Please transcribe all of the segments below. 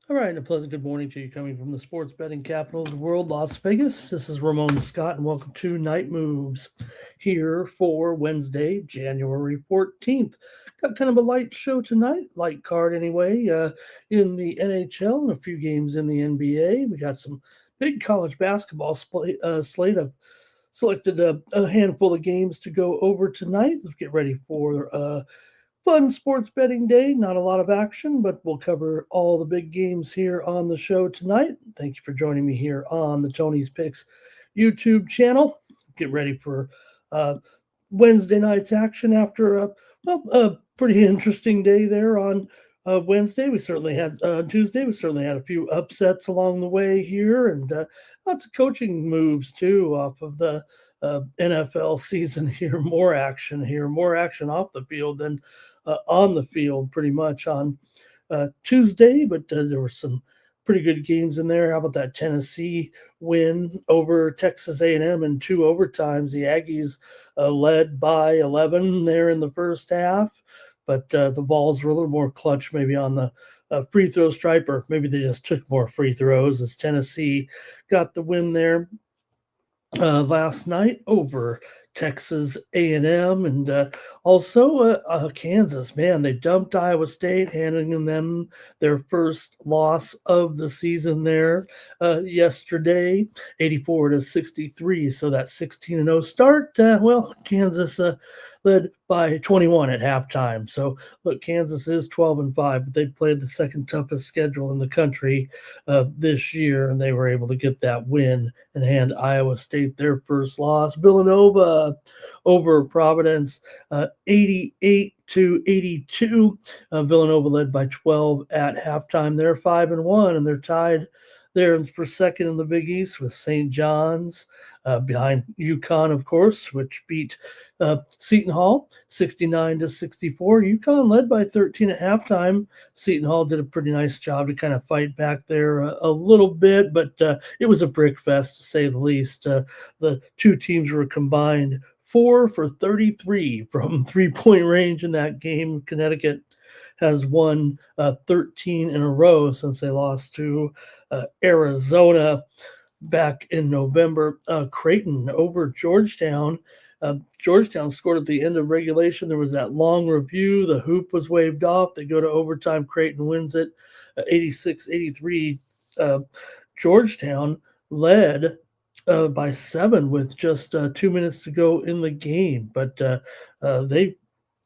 All right, and a pleasant good morning to you coming from the sports betting capital of the world, Las Vegas. This is Ramon Scott, and welcome to Night Moves here for Wednesday, January 14th. Got kind of a light show tonight, light card anyway, in the NHL and a few games in the NBA. We got some big college basketball slate. I've selected a handful of games to go over tonight. Let's get ready for fun sports betting day. Not a lot of action, but we'll cover all the big games here on the show tonight. Thank you for joining me here on the Tony's Picks YouTube channel. Get ready for Wednesday night's action after a pretty interesting day there on Wednesday. We certainly had Tuesday. We certainly had a few upsets along the way here, and lots of coaching moves too off of the NFL season here. More action off the field than on the field pretty much on Tuesday, but there were some pretty good games in there. How about that Tennessee win over Texas A&M in 2 overtimes? The Aggies led by 11 there in the first half, but the balls were a little more clutch maybe on the free throw stripe, or maybe they just took more free throws as Tennessee got the win there last night over Texas A&M, and also Kansas. Man, they dumped Iowa State, handing them their first loss of the season there yesterday, 84-63. So that 16-0 start. Kansas led by 21 at halftime. So look, Kansas is 12-5, but they played the second toughest schedule in the country this year, and they were able to get that win and hand Iowa State their first loss. Villanova over Providence, 88-82. Villanova led by 12 at halftime. They're 5-1, and they're tied there for second in the Big East with St. John's behind UConn, of course, which beat Seton Hall 69-64. UConn led by 13 at halftime. Seton Hall did a pretty nice job to kind of fight back there a little bit, but it was a brick fest to say the least. The two teams were combined 4 for 33 from three-point range in that game. Connecticut has won 13 in a row since they lost to Arizona back in November. Creighton over Georgetown. Georgetown scored at the end of regulation. There was that long review. The hoop was waved off. They go to overtime. Creighton wins it 86-83. Georgetown led by 7 with just 2 minutes to go in the game. But they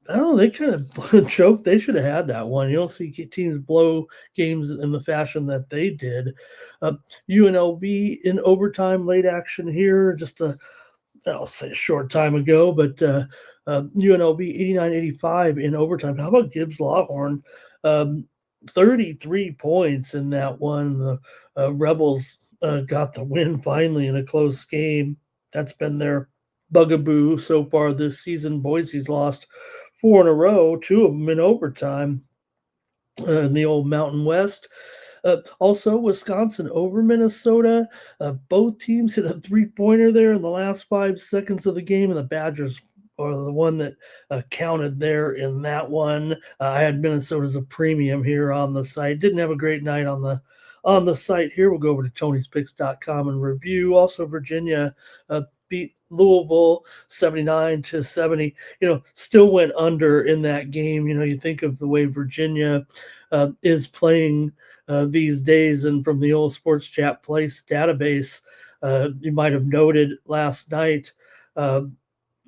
kind of choked. They should have had that one. You don't see teams blow games in the fashion that they did. UNLV in overtime, late action here, just I'll say a short time ago, but UNLV 89-85 in overtime. How about Gibbs Lawhorn? 33 points in that one. The Rebels got the win finally in a close game. That's been their bugaboo so far this season. Boise's lost 4 in a row, 2 of them in overtime in the old Mountain West. Also, Wisconsin over Minnesota. Both teams hit a three-pointer there in the last 5 seconds of the game, and the Badgers are the one that counted there in that one. I had Minnesota as a premium here on the site. Didn't have a great night on the site here. We'll go over to Tony'sPicks.com and review. Also, Virginia beat Louisville 79-70. Still went under in that game. You think of the way Virginia is playing these days. And from the old Sports Chat Place database, you might have noted last night.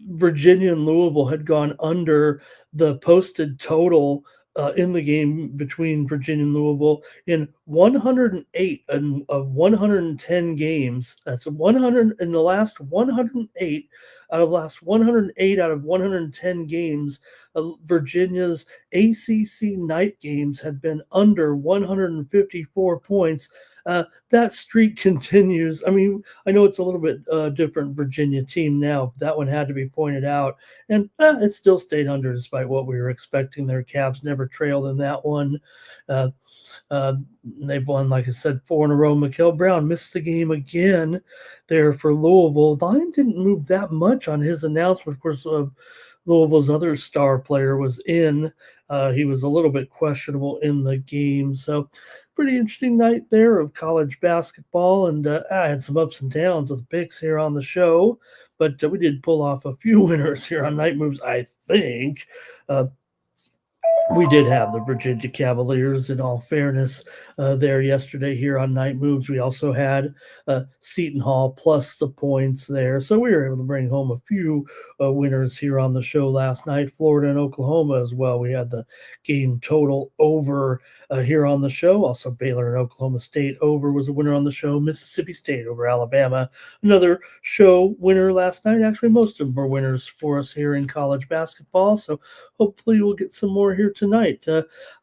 Virginia and Louisville had gone under the posted total in the game between Virginia and Louisville in 108 of 110 games. That's 100 in the last 108 out of last 108 out of 110 games. Virginia's ACC night games had been under 154 points. That streak continues. I mean, I know it's a little bit different Virginia team now. But that one had to be pointed out, and it still stayed under despite what we were expecting. Their Cavs never trailed in that one. Uh, they've won, like I said, 4 in a row. Mikael Brown missed the game again there for Louisville. The line didn't move that much on his announcement. Of course, Louisville's other star player was in. He was a little bit questionable in the game. So pretty interesting night there of college basketball. And I had some ups and downs of the picks here on the show. But we did pull off a few winners here on Night Moves, I think. We did have the Virginia Cavaliers, in all fairness, there yesterday here on Night Moves. We also had Seton Hall plus the points there. So we were able to bring home a few winners here on the show last night. Florida and Oklahoma as well. We had the game total over here on the show. Also, Baylor and Oklahoma State over was a winner on the show. Mississippi State over Alabama, another show winner last night. Actually, most of them were winners for us here in college basketball. So hopefully we'll get some more here tonight.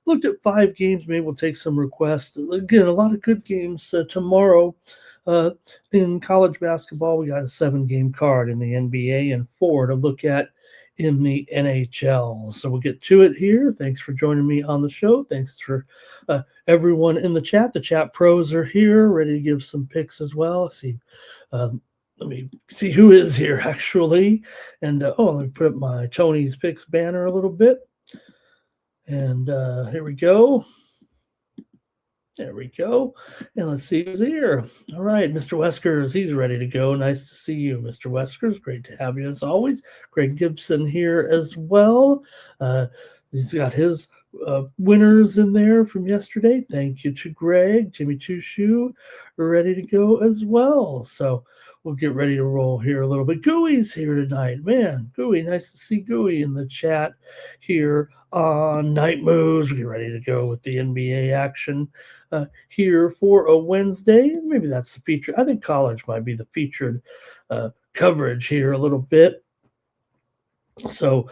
Looked at 5 games. Maybe we'll take some requests. Again, a lot of good games tomorrow. In college basketball, we got a 7-game card in the NBA and 4 to look at in the NHL. So we'll get to it here. Thanks for joining me on the show. Thanks for everyone in the chat. The chat pros are here, ready to give some picks as well. Let me see who is here, actually. And, let me put up my Tony's Picks banner a little bit. And here we go. There we go. And let's see who's here. All right, Mr. Weskers, he's ready to go. Nice to see you, Mr. Weskers. Great to have you as always. Greg Gibson here as well. He's got his winners in there from yesterday. Thank you to Greg. Jimmy Chushu, ready to go as well. So we'll get ready to roll here a little bit. Gooey's here tonight. Man, Gooey, nice to see Gooey in the chat here on Night Moves. We get ready to go with the NBA action here for a Wednesday. Maybe that's the feature. I think college might be the featured coverage here a little bit. So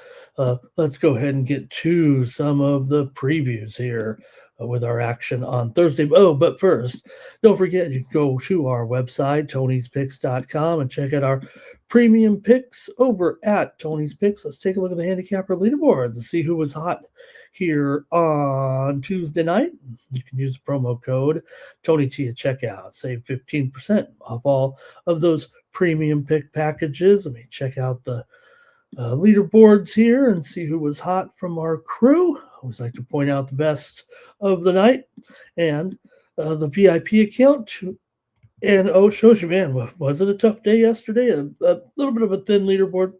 let's go ahead and get to some of the previews here with our action on Thursday. Oh, but first, don't forget, you can go to our website, tonyspicks.com, and check out our premium picks over at Tony's Picks. Let's take a look at the handicapper leaderboards and see who was hot here on Tuesday night. You can use the promo code TonyT at checkout. Save 15% off all of those premium pick packages. Let me check out the leaderboards here and see who was hot from our crew. I always like to point out the best of the night. And the VIP account and shows you, man, was it a tough day yesterday? A little bit of a thin leaderboard.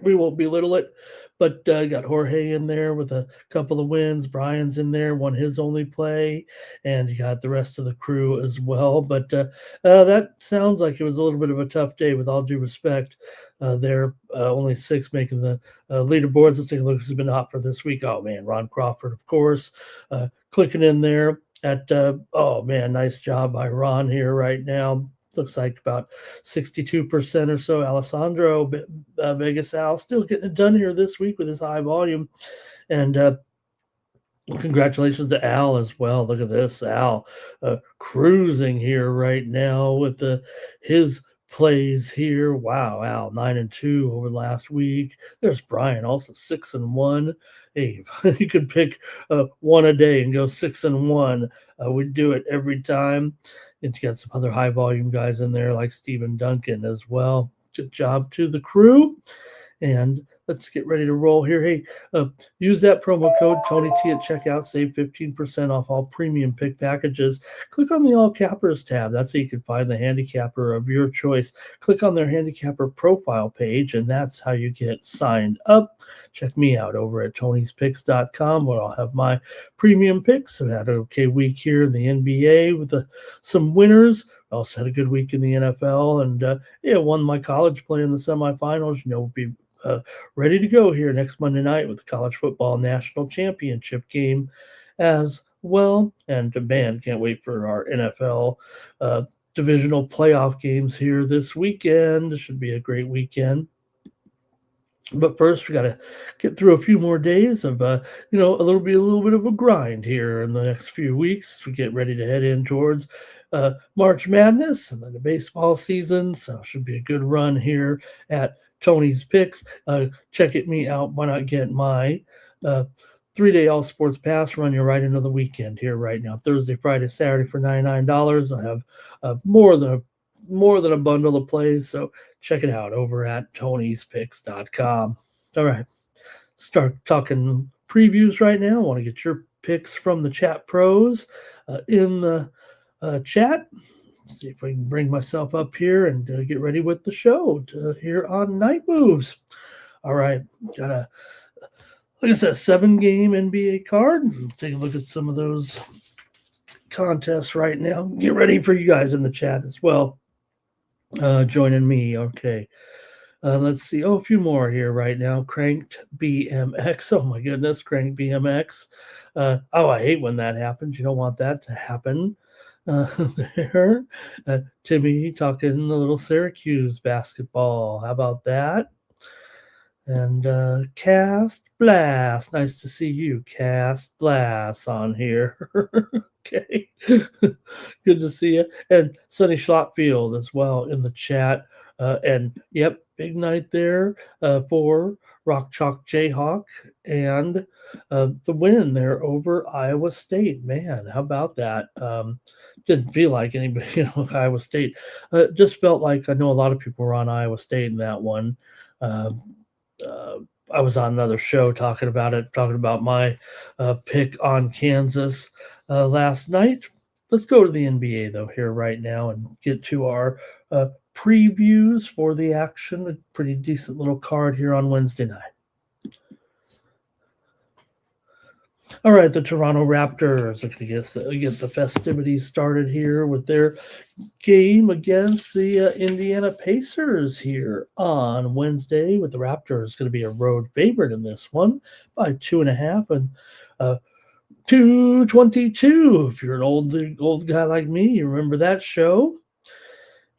We won't belittle it, but got Jorge in there with a couple of wins. Brian's in there, won his only play, and you got the rest of the crew as well. But that sounds like it was a little bit of a tough day, with all due respect. There only 6 making the leaderboards. Let's take a look who's been hot for this week. Oh, man, Ron Crawford, of course, clicking in there at, nice job by Ron here right now. Looks like about 62% or so. Alessandro Vegas Al still getting it done here this week with his high volume. And congratulations to Al as well. Look at this. Al cruising here right now with his plays here. Wow, Al 9-2 over last week. There's Brian also 6-1. Hey, you could pick one a day and go 6-1. We'd do it every time. And you got some other high volume guys in there like Stephen Duncan as well. Good job to the crew. And let's get ready to roll here. Hey, use that promo code Tony T at checkout. Save 15% off all premium pick packages. Click on the All Cappers tab. That's how you can find the handicapper of your choice. Click on their handicapper profile page, and that's how you get signed up. Check me out over at Tony'sPicks.com, where I'll have my premium picks. I had an okay week here in the NBA with some winners. I also had a good week in the NFL, and won my college play in the semifinals. We'll be ready to go here next Monday night with the college football national championship game as well. And man, can't wait for our NFL divisional playoff games here this weekend. It should be a great weekend. But first, we got to get through a few more days of, a little bit of a grind here in the next few weeks. We get ready to head in towards March Madness and then the baseball season. So it should be a good run here at Tony's Picks. Check me out. Why not get my 3-day all sports pass, run you right into the weekend here right now. Thursday, Friday, Saturday for $99. I have more than a bundle of plays, so check it out over at Tony'sPicks.com. All right, start talking previews right now. I want to get your picks from the chat pros in the chat. See if I can bring myself up here and get ready with the show here on Night Moves. All right, got a, like I said, 7-game NBA card. Take a look at some of those contests right now. Get ready for you guys in the chat as well. Joining me. Okay. Let's see. A few more here right now. Cranked BMX. Oh my goodness. Cranked BMX. I hate when that happens. You don't want that to happen. There. Timmy talking a little Syracuse basketball. How about that? And Cast Blast. Nice to see you, Cast Blast, on here. Okay. Good to see you. And Sonny Schlotfield as well in the chat. And yep, big night there for Rock Chalk Jayhawk and the win there over Iowa State. Man, how about that? Didn't feel like anybody, Iowa State. Just felt like I know a lot of people were on Iowa State in that one. I was on another show talking about my pick on Kansas last night. Let's go to the NBA, though, here right now and get to our previews for the action. A pretty decent little card here on Wednesday night. All right, the Toronto Raptors are going to get the festivities started here with their game against the Indiana Pacers here on Wednesday, with the Raptors going to be a road favorite in this one by 2.5 and 222. If you're an old guy like me, you remember that show.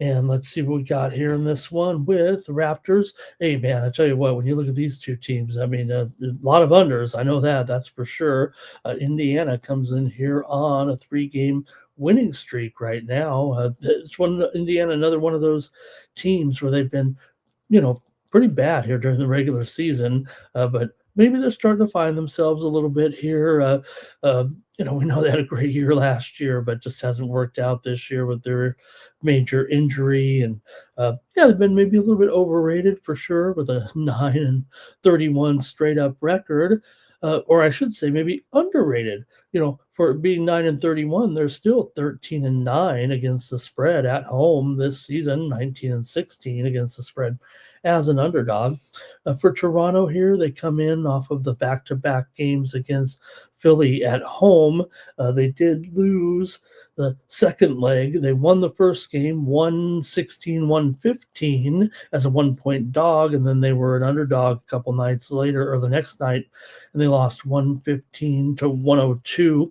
And let's see what we got here in this one with the Raptors. Hey, man, I tell you what, when you look at these two teams, I mean, a lot of unders. I know that's for sure. Indiana comes in here on a 3-game winning streak right now. It's Indiana, another one of those teams where they've been, pretty bad here during the regular season, but maybe they're starting to find themselves a little bit here. We know they had a great year last year, but just hasn't worked out this year with their major injury. And they've been maybe a little bit overrated for sure, with a 9-31 straight up record. Or I should say maybe underrated, for being 9-31, they're still 13-9 against the spread at home this season, 19-16 against the spread as an underdog. For Toronto here, they come in off of the back-to-back games against Philly at home. They did lose the second leg. They won the first game, 116-115 as a 1-point dog, and then they were an underdog a couple nights later, or the next night, and they lost 115-102.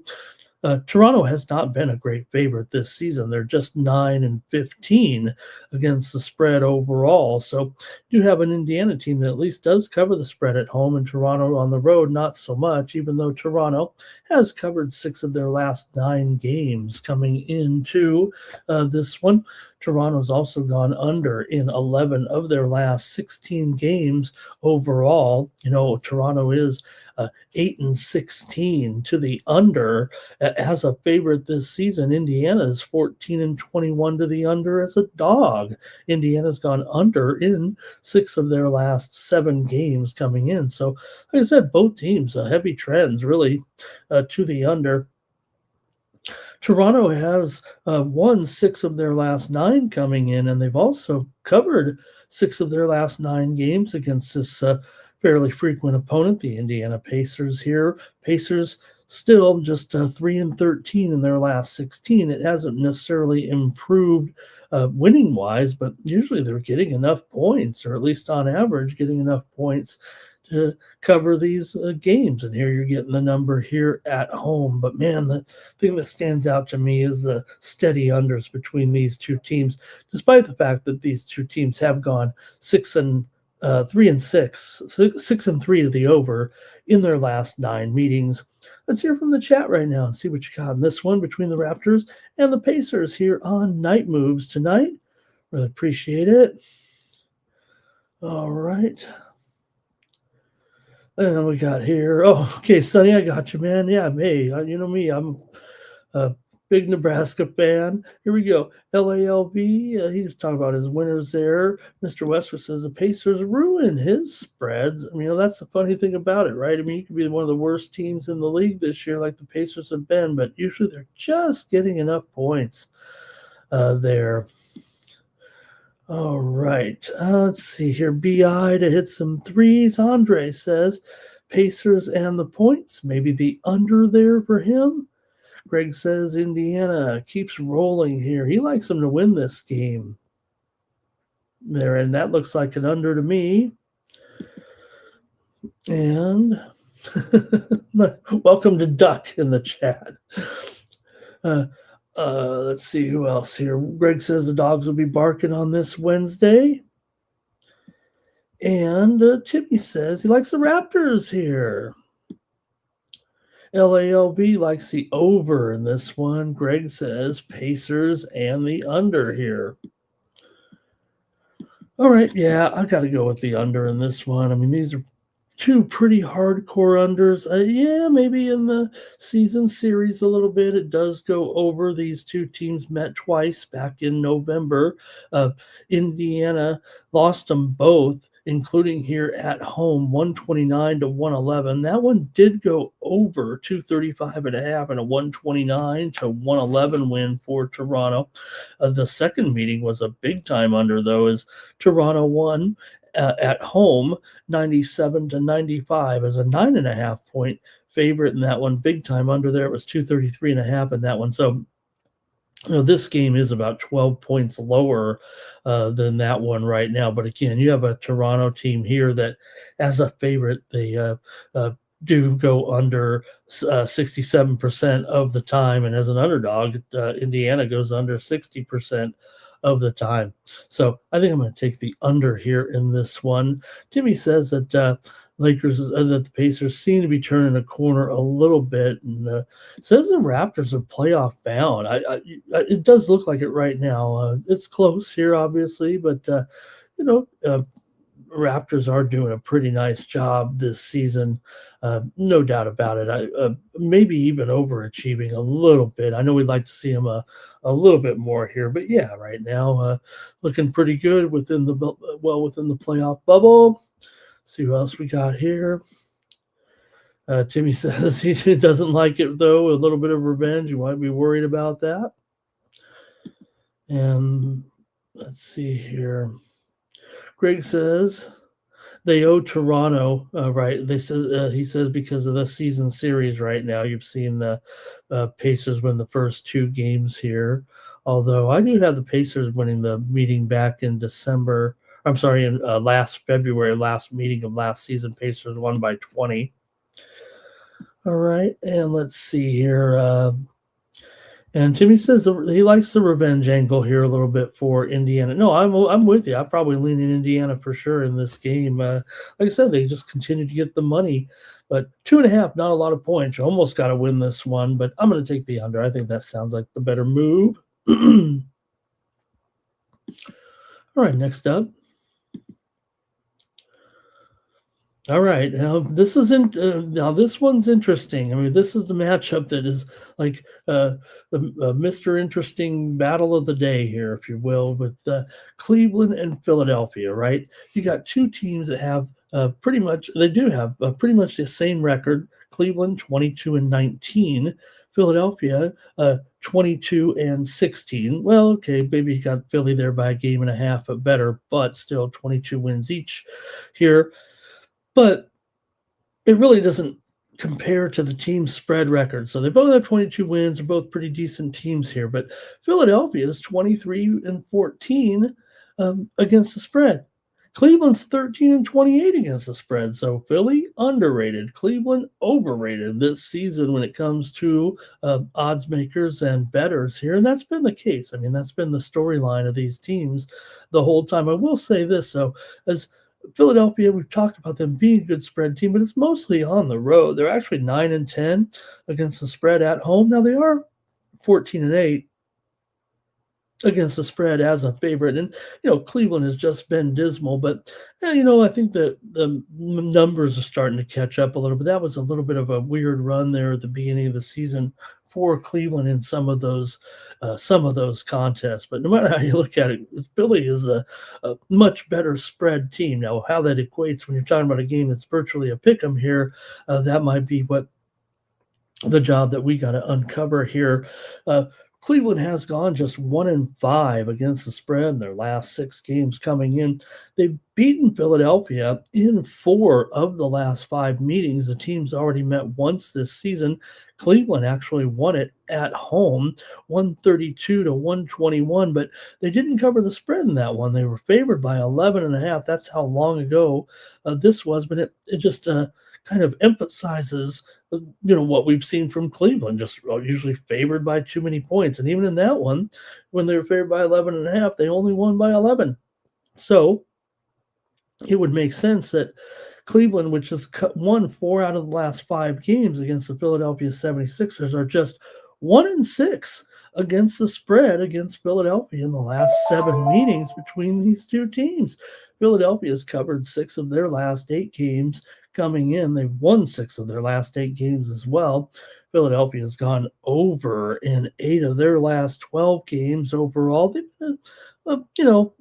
Toronto has not been a great favorite this season. They're just 9-15 against the spread overall. So you have an Indiana team that at least does cover the spread at home, and Toronto on the road, not so much, even though Toronto has covered 6 of their last 9 games coming into this one. Toronto's also gone under in 11 of their last 16 games overall. Toronto is 8-16 to the under as a favorite this season. Indiana is 14-21 to the under as a dog. Indiana's gone under in 6 of their last 7 games coming in. So, like I said, both teams heavy trends really to the under. Toronto has won 6 of their last 9 coming in, and they've also covered 6 of their last 9 games against this fairly frequent opponent, the Indiana Pacers here. Pacers still just 3-13 in their last 16. It hasn't necessarily improved winning-wise, but usually they're getting enough points, or at least on average getting enough points to cover these games. And here you're getting the number here at home. But man, the thing that stands out to me is the steady unders between these two teams, despite the fact that these two teams have gone 3-6, 6-3 to the over in their last 9 meetings. Let's hear from the chat right now and see what you got in this one between the Raptors and the Pacers here on Night Moves tonight. Really appreciate it. All right. And we got here. Oh, okay, Sonny, I got you, man. Yeah, hey, you know me. I'm a big Nebraska fan. Here we go. LALB, he was talking about his winners there. Mr. Westwood says the Pacers ruin his spreads. I mean, that's the funny thing about it, right? I mean, you could be one of the worst teams in the league this year, like the Pacers have been, but usually they're just getting enough points there. All right. Let's see here. BI to hit some threes. Andre says Pacers and the points. Maybe the under there for him. Greg says Indiana keeps rolling here. He likes them to win this game there, and that looks like an under to me. And welcome to Duck in the chat. Let's see who else here. Greg says the dogs will be barking on this Wednesday. And Timmy says he likes the Raptors here. LALB likes the over in this one. Greg says Pacers and the under here. All right, yeah, I got to go with the under in this one. I mean, these are 2 pretty hardcore unders. Yeah, maybe in the season series a little bit. It does go over. These 2 teams met twice back in November. Indiana lost them both, including here at home, 129-111. That one did go over 235.5 and a 129-111 win for Toronto. The second meeting was a big time under, though, as Toronto won at home 97-95 as a 9.5 point favorite in that one. Big time under there. It was 233.5 in that one. So, you know, this game is about 12 points lower than that one right now. But again, you have a Toronto team here that, as a favorite, they do go under 67% of the time. And as an underdog, Indiana goes under 60% of the time. So I think I'm going to take the under here in this one. Timmy says that that the Pacers seem to be turning a corner a little bit, and says the Raptors are playoff bound. It does look like it right now. It's close here, obviously, but Raptors are doing a pretty nice job this season, no doubt about it. Maybe even overachieving a little bit. I know we'd like to see them a little bit more here, but yeah, right now looking pretty good within the playoff bubble. See what else we got here. Timmy says he doesn't like it though. A little bit of revenge. You might be worried about that. And let's see here. Greg says they owe Toronto, right? He says because of the season series right now, you've seen the Pacers win the first 2 games here. Although I do have the Pacers winning the meeting back in December. I'm sorry, in last February, last meeting of last season, Pacers won by 20. All right, and let's see here. And Timmy says he likes the revenge angle here a little bit for Indiana. No, I'm with you. I'm probably leaning Indiana for sure in this game. Like I said, they just continue to get the money. But 2.5, not a lot of points. You almost got to win this one, but I'm going to take the under. I think that sounds like the better move. All right, next up. All right, now this one's interesting. I mean, this is the matchup that is like the Mr. Interesting battle of the day here, if you will, with Cleveland and Philadelphia. Right, you got two teams that have pretty much they do have pretty much the same record. Cleveland 22-19, Philadelphia 22-16. Well, okay, maybe you got Philly there by a game and a half, but better, but still 22 wins each here. But it really doesn't compare to the team spread record. So they both have 22 wins. They're both pretty decent teams here. But Philadelphia is 23-14 against the spread. Cleveland's 13-28 against the spread. So Philly underrated, Cleveland overrated this season when it comes to odds makers and bettors here. And that's been the case. I mean, that's been the storyline of these teams the whole time. I will say this, though, as Philadelphia, we've talked about them being a good spread team, but it's mostly on the road. They're actually 9-10 against the spread at home. Now they are 14-8 against the spread as a favorite. And, Cleveland has just been dismal, but, I think that the numbers are starting to catch up a little bit. That was a little bit of a weird run there at the beginning of the season for Cleveland in some of those contests. But no matter how you look at it, Philly is a much better spread team. Now, how that equates when you're talking about a game that's virtually a pick 'em here, that might be what the job that we got to uncover here. Cleveland has gone just 1-5 against the spread in their last 6 games coming in. They've beaten Philadelphia in 4 of the last 5 meetings. The team's already met once this season. Cleveland actually won it at home, 132-121, but they didn't cover the spread in that one. They were favored by 11.5. That's how long ago this was, but it just kind of emphasizes what we've seen from Cleveland, just usually favored by too many points. And even in that one, when they were favored by 11.5, they only won by 11. So it would make sense that Cleveland, which has won 4 out of the last 5 games against the Philadelphia 76ers, are just 1-6 against the spread against Philadelphia in the last 7 meetings between these two teams. Philadelphia has covered 6 of their last 8 games coming in. They've won 6 of their last 8 games as well. Philadelphia has gone over in 8 of their last 12 games overall. They've been a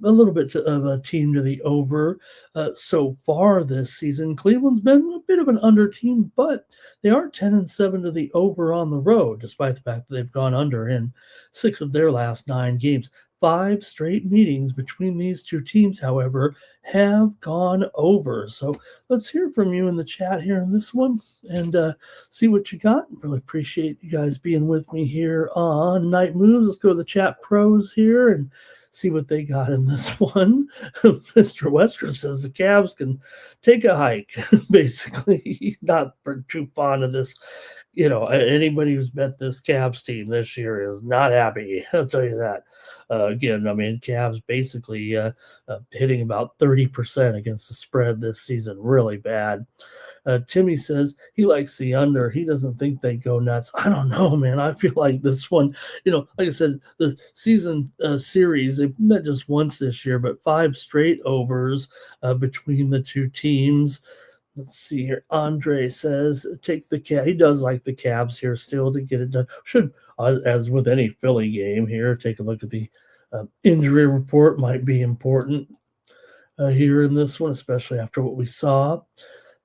little bit of a team to the over so far this season. Cleveland's been a bit of an under team, but they are 10-7 to the over on the road, despite the fact that they've gone under in 6 of their last 9 games. 5 straight meetings between these two teams, however, have gone over. So let's hear from you in the chat here in this one and see what you got. Really appreciate you guys being with me here on Night Moves. Let's go to the chat pros here and see what they got in this one. Mr. Wesker says the Cavs can take a hike. Basically, he's not too fond of this. Anybody who's bet this Cavs team this year is not happy. I'll tell you that. Again, I mean, Cavs basically hitting about 30% against the spread this season. Really bad. Timmy says he likes the under. He doesn't think they go nuts. I don't know, man. I feel like this one, like I said, the season series, they've met just once this year, but 5 straight overs between the two teams. Let's see here. Andre says, take the Cavs. He does like the Cavs here still to get it done. Should, as with any Philly game here, take a look at the injury report. Might be important here in this one, especially after what we saw.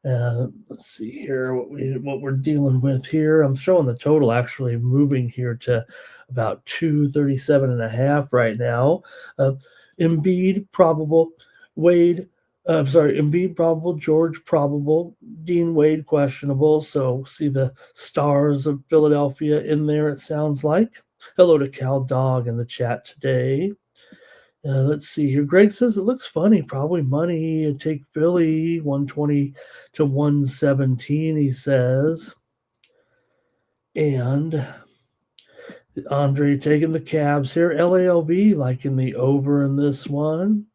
Let's see here what we're dealing with here. I'm showing the total actually moving here to about 237.5 right now. Embiid probable, Embiid probable, George probable, Dean Wade questionable. So see the stars of Philadelphia in there, it sounds like. Hello to Cal Dog in the chat today. Let's see here. Greg says it looks funny. Probably money. Take Philly 120-117, he says. And Andre taking the Cavs here. LALB liking the over in this one.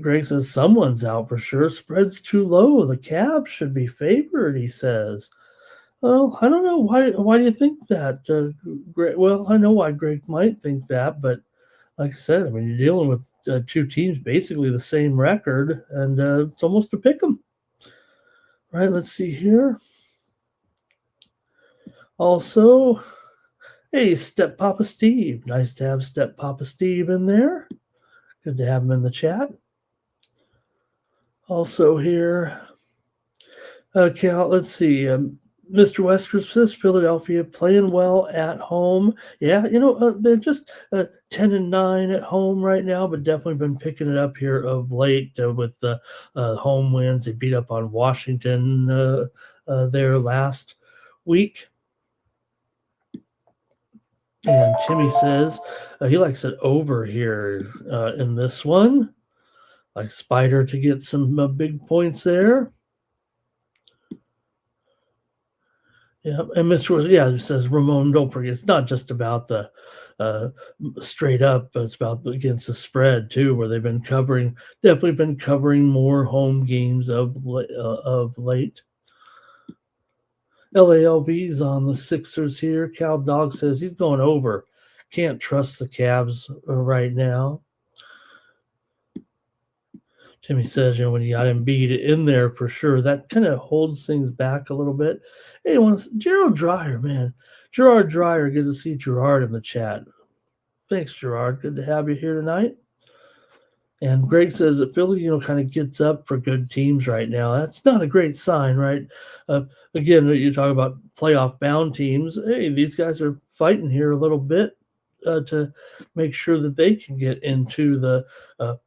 Greg says someone's out for sure. Spread's too low. The Cavs should be favored, he says. Well, I don't know. Why do you think that, Greg? Well, I know why Greg might think that, but like I said, I mean, you're dealing with 2 teams basically the same record, and it's almost a pick 'em. All right, let's see here. Also, hey, Step Papa Steve. Nice to have Step Papa Steve in there. Good to have him in the chat. Also here, Cal, let's see. Mr. Wesker says Philadelphia playing well at home. Yeah, they're just 10-9 at home right now, but definitely been picking it up here of late with the home wins. They beat up on Washington there last week. And Timmy says he likes it over here in this one. Like Spider to get some big points there. Yeah, and Mr. Says Ramon, don't forget, it's not just about the straight up, but it's about against the spread too, where they've been definitely been covering more home games of late. LALB's on the Sixers here. Cal Dog says he's going over. Can't trust the Cavs right now. Timmy says, when you got Embiid in there for sure, that kind of holds things back a little bit. Hey, Gerald Dreyer, man. Gerard Dreyer, good to see Gerard in the chat. Thanks, Gerard. Good to have you here tonight. And Greg says that Philly, kind of gets up for good teams right now. That's not a great sign, right? Again, you talk about playoff bound teams. Hey, these guys are fighting here a little bit to make sure that they can get into the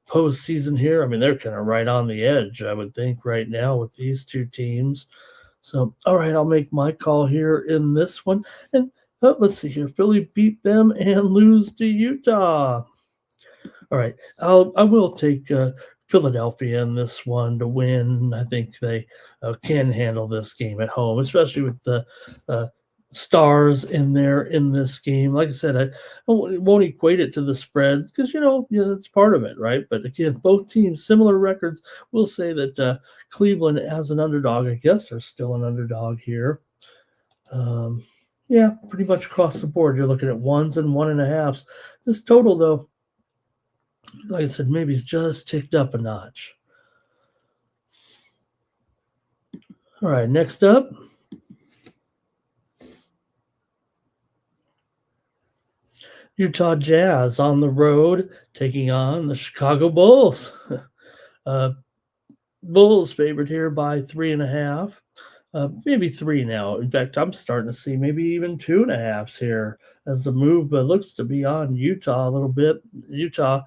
postseason here. I mean, they're kind of right on the edge, I would think, right now with these two teams. So, all right, I'll make my call here in this one. And let's see here. Philly beat them and lose to Utah. All right, I will take Philadelphia in this one to win. I think they can handle this game at home, especially with the stars in there in this game. Like I said, I won't equate it to the spreads because it's part of it, right? But again, both teams similar records. We'll say that Cleveland as an underdog, I guess, are still an underdog here. Yeah, pretty much across the board. You're looking at 1s and 1.5s. This total, though, like I said, maybe it's just ticked up a notch. All right, next up. Utah Jazz on the road taking on the Chicago Bulls. Bulls favored here by 3.5. Maybe 3 now. In fact, I'm starting to see maybe even 2.5s here as the move looks to be on Utah a little bit. Utah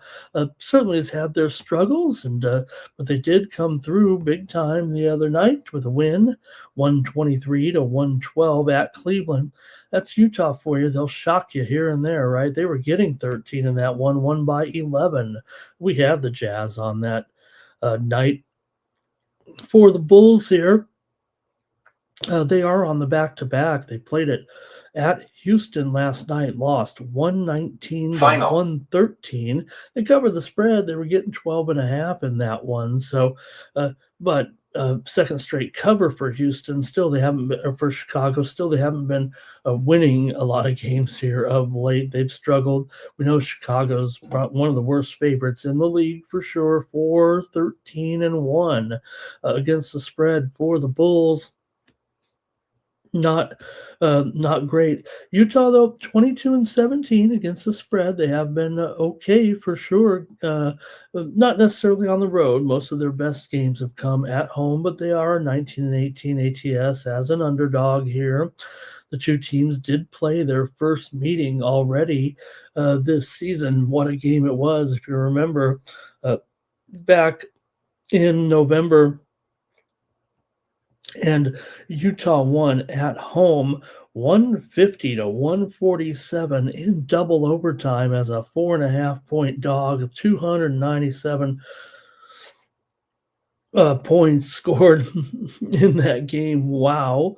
certainly has had their struggles, but they did come through big time the other night with a win, 123-112 at Cleveland. That's Utah for you. They'll shock you here and there, right? They were getting 13 in that one, won by 11. We have the Jazz on that night. For the Bulls here, they are on the back-to-back. They played it at Houston last night, lost 119-113. They covered the spread. They were getting 12.5 in that one. So, but second straight cover for Houston. Still, they haven't been, or for Chicago. Still, they haven't been winning a lot of games here of late. They've struggled. We know Chicago's one of the worst favorites in the league for sure. 4-13-1 against the spread for the Bulls. Not great. Utah, though, 22-17 against the spread. They have been okay for sure. Not necessarily on the road. Most of their best games have come at home, but they are 19-18 ATS as an underdog here. The two teams did play their first meeting already this season. What a game it was, if you remember, back in November. And Utah won at home 150-147 in double overtime as a 4.5-point dog, 297 points scored in that game. Wow.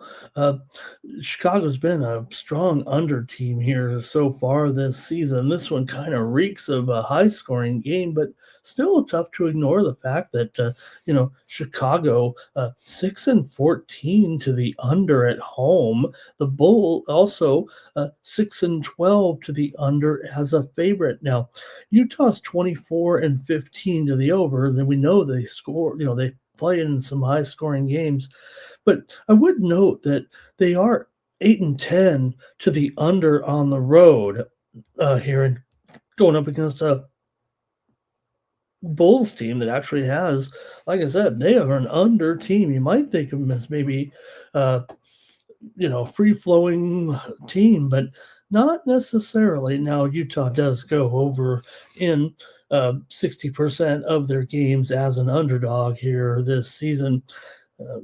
Chicago's been a strong under team here so far this season. This one kind of reeks of a high-scoring game, but still tough to ignore the fact that, Chicago 6-14 to the under at home. The Bull also 6-12 to the under as a favorite. Now, Utah's 24-15 to the over. Then we know they score, they playing some high-scoring games. But I would note that they are 8-10 to the under on the road here and going up against a Bulls team that actually has, like I said, they are an under team. You might think of them as maybe, uh, free flowing team, but not necessarily. Now, Utah does go over in 60% of their games as an underdog here this season.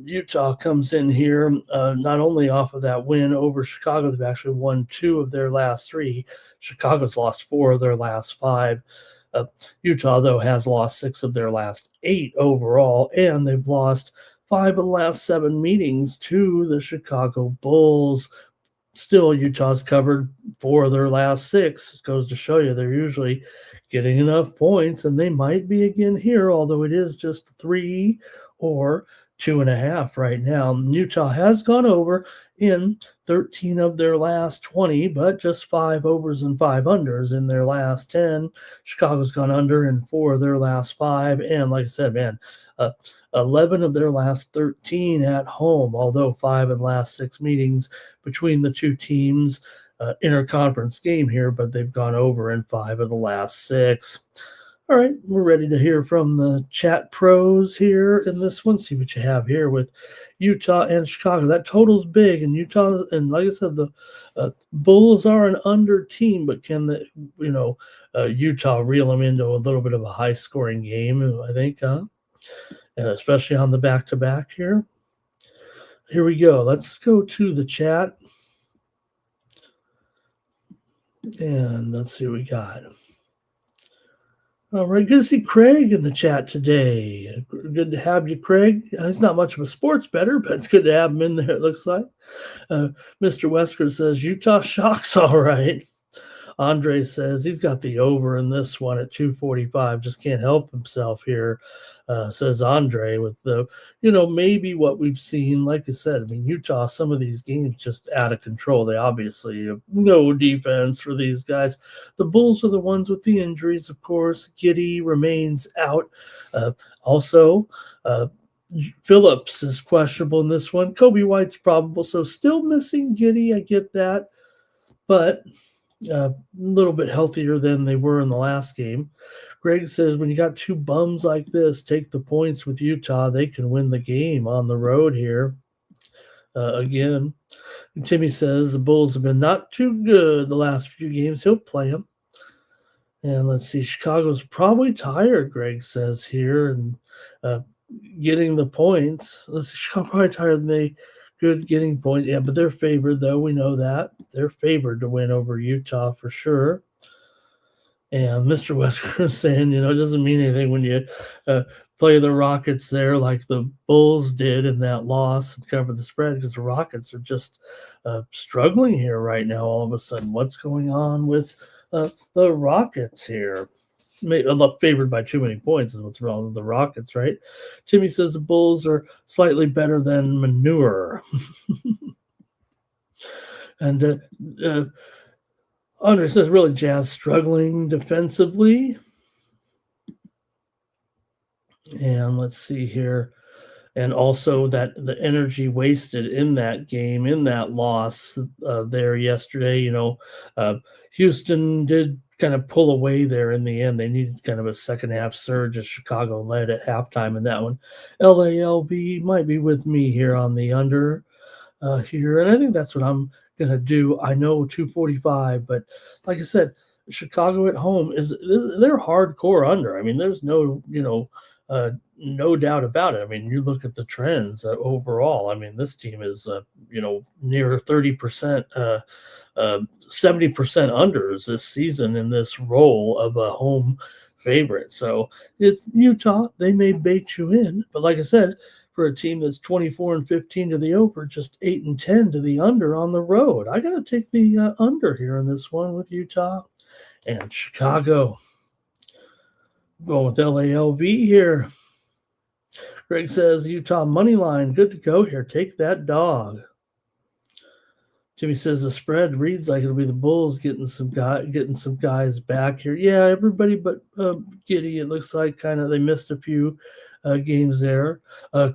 Utah comes in here not only off of that win over Chicago, they've actually won 2 of their last 3. Chicago's lost 4 of their last 5. Uh, Utah, though, has lost 6 of their last 8 overall, and they've lost 5 of the last 7 meetings to the Chicago Bulls. Still, Utah's covered 4 of their last 6. It goes to show you they're usually getting enough points, and they might be again here, although it is just 3 or 2.5 right now. Utah has gone over in 13 of their last 20, but just 5 overs and 5 unders in their last 10. Chicago's gone under in 4 of their last 5. And like I said, man, 11 of their last 13 at home, although 5 in the last 6 meetings between the two teams. Interconference game here, but they've gone over in 5 of the last 6. All right, we're ready to hear from the chat pros here in this one. See what you have here with Utah and Chicago. That total's big, and Utah, and like I said, the Bulls are an under team, but can the Utah reel them into a little bit of a high scoring game? I think, especially on the back to back here. Here we go. Let's go to the chat, and let's see what we got. All right, good to see Craig in the chat today. Good to have you, Craig. He's not much of a sports bettor, but it's good to have him in there, it looks like. Mr. Wesker says, Utah shocks all right. Andre says he's got the over in this one at 245. Just can't help himself here, says Andre, with the, maybe what we've seen. Like I said, I mean, Utah, some of these games just out of control. They obviously have no defense for these guys. The Bulls are the ones with the injuries, of course. Giddey remains out. Also, Phillips is questionable in this one. Kobe White's probable, so still missing Giddey. I get that, but a little bit healthier than they were in the last game. Greg says, when you got 2 bums like this, take the points with Utah. They can win the game on the road here. Again, Timmy says the Bulls have been not too good the last few games. He'll play them. And let's see, Chicago's probably tired, Greg says here, and getting the points. Let's see, Chicago probably tired than they good getting points. Yeah, but they're favored, though. We know that. They're favored to win over Utah for sure. And Mr. Wesker is saying, it doesn't mean anything when you play the Rockets there like the Bulls did in that loss and cover the spread, because the Rockets are just struggling here right now all of a sudden. What's going on with the Rockets here? I'm not favored by too many points is what's wrong with the Rockets, right? Timmy says the Bulls are slightly better than manure. And Andre says, really, Jazz struggling defensively. And let's see here. And also that the energy wasted in that game, in that loss there yesterday. Houston did kind of pull away there in the end. They needed kind of a second half surge as Chicago led at halftime in that one. LALB might be with me here on the under here. And I think that's what I'm going to do. I know 245, but like I said, Chicago at home they're hardcore under. I mean, there's no doubt about it. I mean, you look at the trends overall. I mean, this team is, near 30%, 70% unders this season in this role of a home favorite. So it's Utah. They may bait you in, but like I said, for a team that's 24-15 to the over, just 8-10 to the under on the road, I got to take the under here in this one with Utah and Chicago. Going with LALV here. Greg says Utah money line, good to go here. Take that dog. Jimmy says the spread reads like it'll be the Bulls getting some guys back here. Yeah, everybody but Giddey. It looks like kind of they missed a few games there.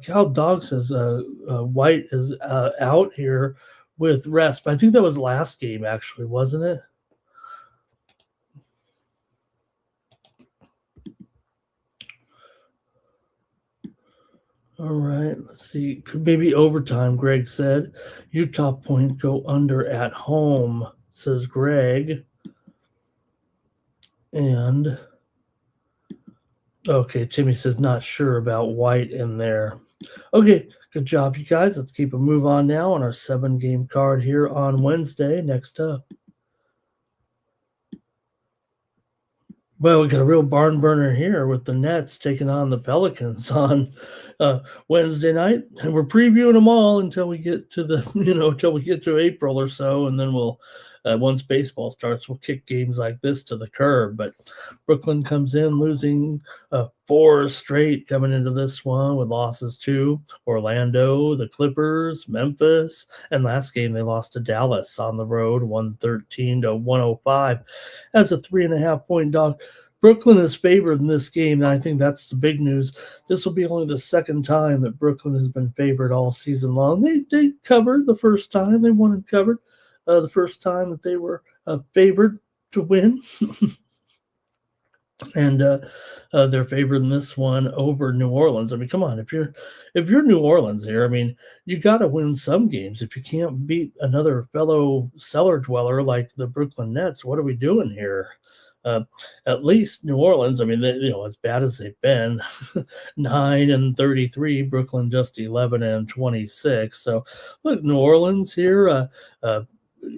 Cal Dog says White is out here with rest. But I think that was last game, actually, wasn't it? All right, let's see. Could maybe overtime, Greg said. Utah point go under at home, says Greg. And okay, Timmy says not sure about White in there. Okay, good job, you guys. Let's keep a move on now on our 7-game card here on Wednesday. Next up. Well, we got a real barn burner here with the Nets taking on the Pelicans on Wednesday night, and we're previewing them all until we get to the until we get to April or so, and then we'll once baseball starts, we'll kick games like this to the curb. But Brooklyn comes in losing 4 straight coming into this one with losses to Orlando, the Clippers, Memphis, and last game they lost to Dallas on the road, 113-105 as a 3.5-point dog. Brooklyn is favored in this game, and I think that's the big news. This will be only the second time that Brooklyn has been favored all season long. They covered the first time. They won and covered the first time that they were favored to win. And they're favored in this one over New Orleans. I mean, come on, if you're New Orleans here, I mean, you got to win some games. If you can't beat another fellow cellar dweller like the Brooklyn Nets, what are we doing here? At least New Orleans, I mean, as bad as they've been, 9-33, Brooklyn just 11-26. So look, New Orleans here,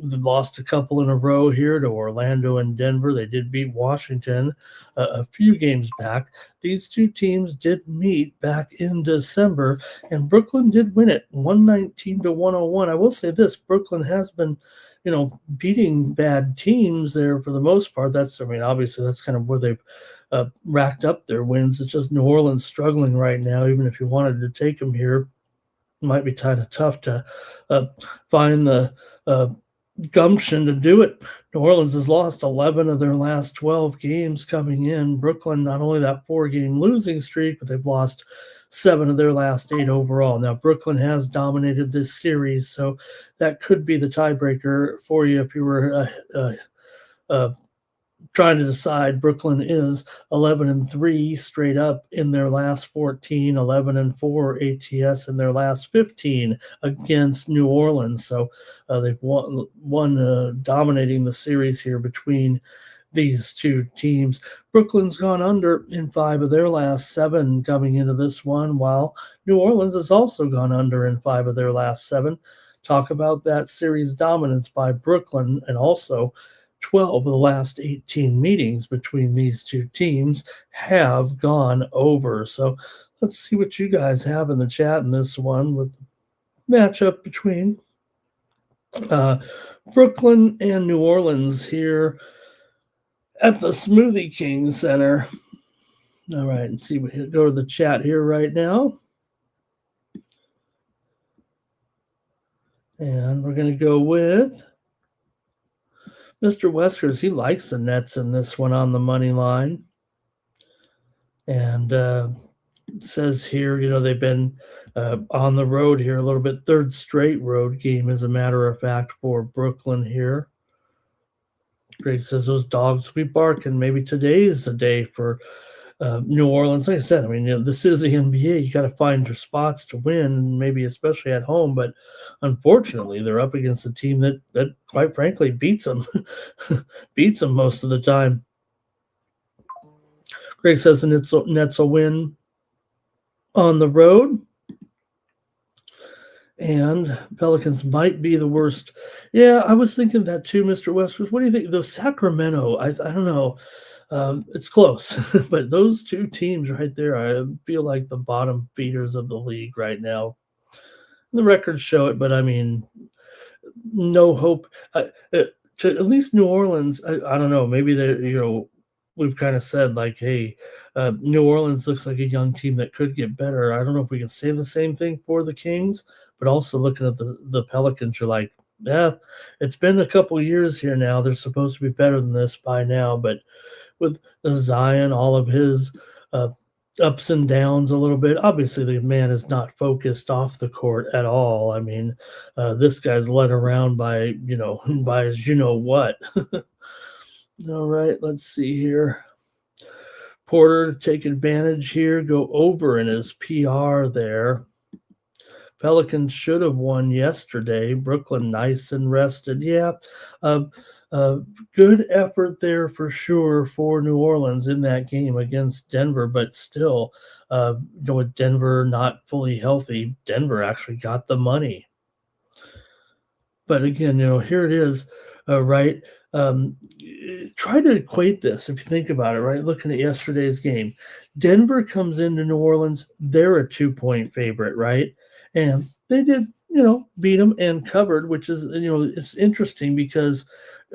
lost a couple in a row here to Orlando and Denver. They did beat Washington a few games back. These two teams did meet back in December, and Brooklyn did win it 119-101. I will say this: Brooklyn has been, beating bad teams there for the most part. Obviously that's kind of where they've racked up their wins. It's just New Orleans struggling right now. Even if you wanted to take them here, it might be kind of tough to find the gumption to do it. New Orleans has lost 11 of their last 12 games coming in. Brooklyn, not only that 4-game losing streak, but they've lost 7 of their last 8 overall. Now, Brooklyn has dominated this series, so that could be the tiebreaker for you if you were trying to decide. Brooklyn is 11-3 straight up in their last 14, 11-4 ATS in their last 15 against New Orleans. So they've won dominating the series here between these two teams. Brooklyn's gone under in 5 of their last 7 coming into this one, while New Orleans has also gone under in 5 of their last 7. Talk about that series dominance by Brooklyn, and also 12 of the last 18 meetings between these two teams have gone over. So let's see what you guys have in the chat in this one with the matchup between Brooklyn and New Orleans here at the Smoothie King Center. All right, and see, we go to the chat here right now. And we're going to go with Mr. Weskers. He likes the Nets in this one on the money line. And says here, they've been on the road here a little bit. 3rd straight road game, as a matter of fact, for Brooklyn here. Greg says those dogs will be barking. Maybe today is the day for New Orleans. Like I said, this is the NBA. You got to find your spots to win, maybe especially at home. But unfortunately, they're up against a team that quite frankly, beats them most of the time. Greg says the Nets will win on the road. And Pelicans might be the worst. Yeah, I was thinking that too, Mr. Westers. What do you think? Though Sacramento, I don't know. It's close, but those two teams right there, I feel like the bottom feeders of the league right now. The records show it, but no hope. To at least New Orleans, I don't know. Maybe we've kind of said like, hey, New Orleans looks like a young team that could get better. I don't know if we can say the same thing for the Kings, but also looking at the Pelicans, you're like, yeah, it's been a couple years here now. They're supposed to be better than this by now, but with Zion, all of his ups and downs a little bit. Obviously, the man is not focused off the court at all. I mean, this guy's led around by, by his what. All right, let's see here. Porter take advantage here, go over in his PR there. Pelicans should have won yesterday. Brooklyn nice and rested. Yeah, uh, good effort there for sure for New Orleans in that game against Denver, but still, with Denver not fully healthy, Denver actually got the money. But again, here it is, right? Try to equate this if you think about it, right? Looking at yesterday's game, Denver comes into New Orleans, they're a 2-point favorite, right? And they did, beat them and covered, which is, it's interesting because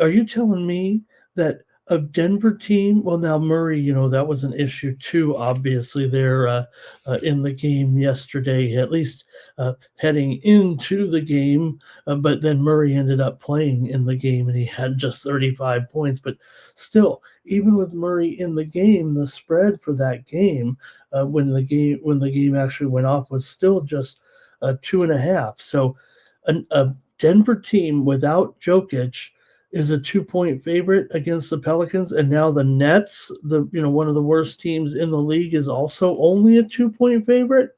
are you telling me that a Denver team, well, now Murray, that was an issue too, obviously, there in the game yesterday, at least heading into the game. But then Murray ended up playing in the game and he had just 35 points. But still, even with Murray in the game, the spread for that game, when the game actually went off, was still just 2.5. So a Denver team without Jokic is a 2-point favorite against the Pelicans, and now the Nets, one of the worst teams in the league, is also only a 2-point favorite.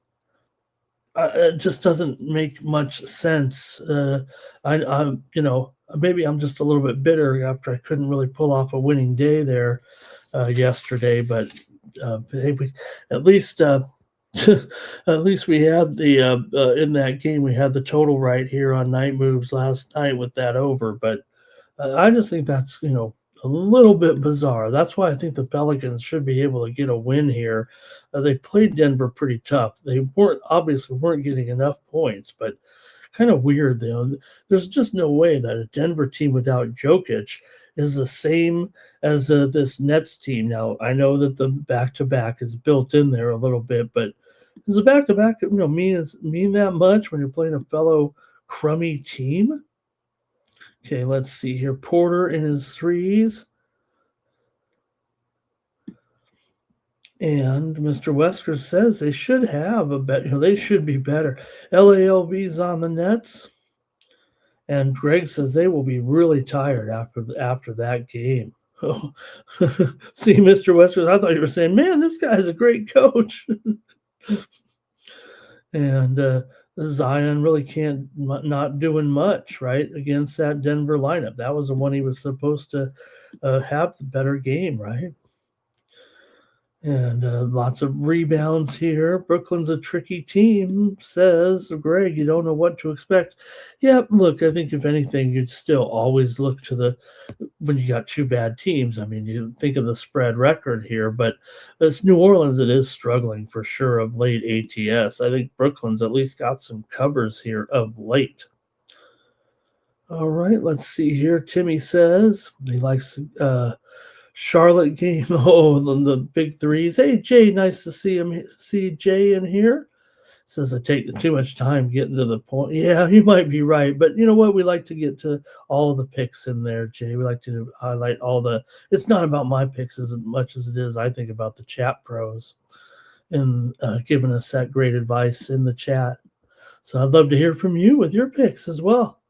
It just doesn't make much sense. I'm maybe I'm just a little bit bitter after I couldn't really pull off a winning day there yesterday, but hey, at least at least we had the in that game we had the total right here on Night Moves last night with that over, but I just think that's a little bit bizarre. That's why I think the Pelicans should be able to get a win here. They played Denver pretty tough. They weren't getting enough points, but kind of weird though. There's just no way that a Denver team without Jokic is the same as this Nets team. Now I know that the back-to-back is built in there a little bit, but does the back-to-back mean that much when you're playing a fellow crummy team? Okay, let's see here. Porter in his threes. And Mr. Wesker says they should have a bet. They should be better. LALV's on the Nets. And Greg says they will be really tired after that game. Oh. See, Mr. Wesker, I thought you were saying, man, this guy's a great coach. And Zion really can't not doing much, right, against that Denver lineup. That was the one he was supposed to have the better game, right? And lots of rebounds here. Brooklyn's a tricky team, says Greg. You don't know what to expect. Yeah, look, I think if anything, you'd still always look to when you got two bad teams. I mean, you think of the spread record here, but as New Orleans, it is struggling for sure of late ATS. I think Brooklyn's at least got some covers here of late. All right, let's see here. Timmy says he likes Charlotte game. Oh, the big threes. Hey, Jay, nice to see Jay in here. Says I take too much time getting to the point. Yeah, you might be right. But you know what? We like to get to all of the picks in there, Jay. We like to highlight it's not about my picks as much as it is, I think, about the chat pros and giving us that great advice in the chat. So I'd love to hear from you with your picks as well.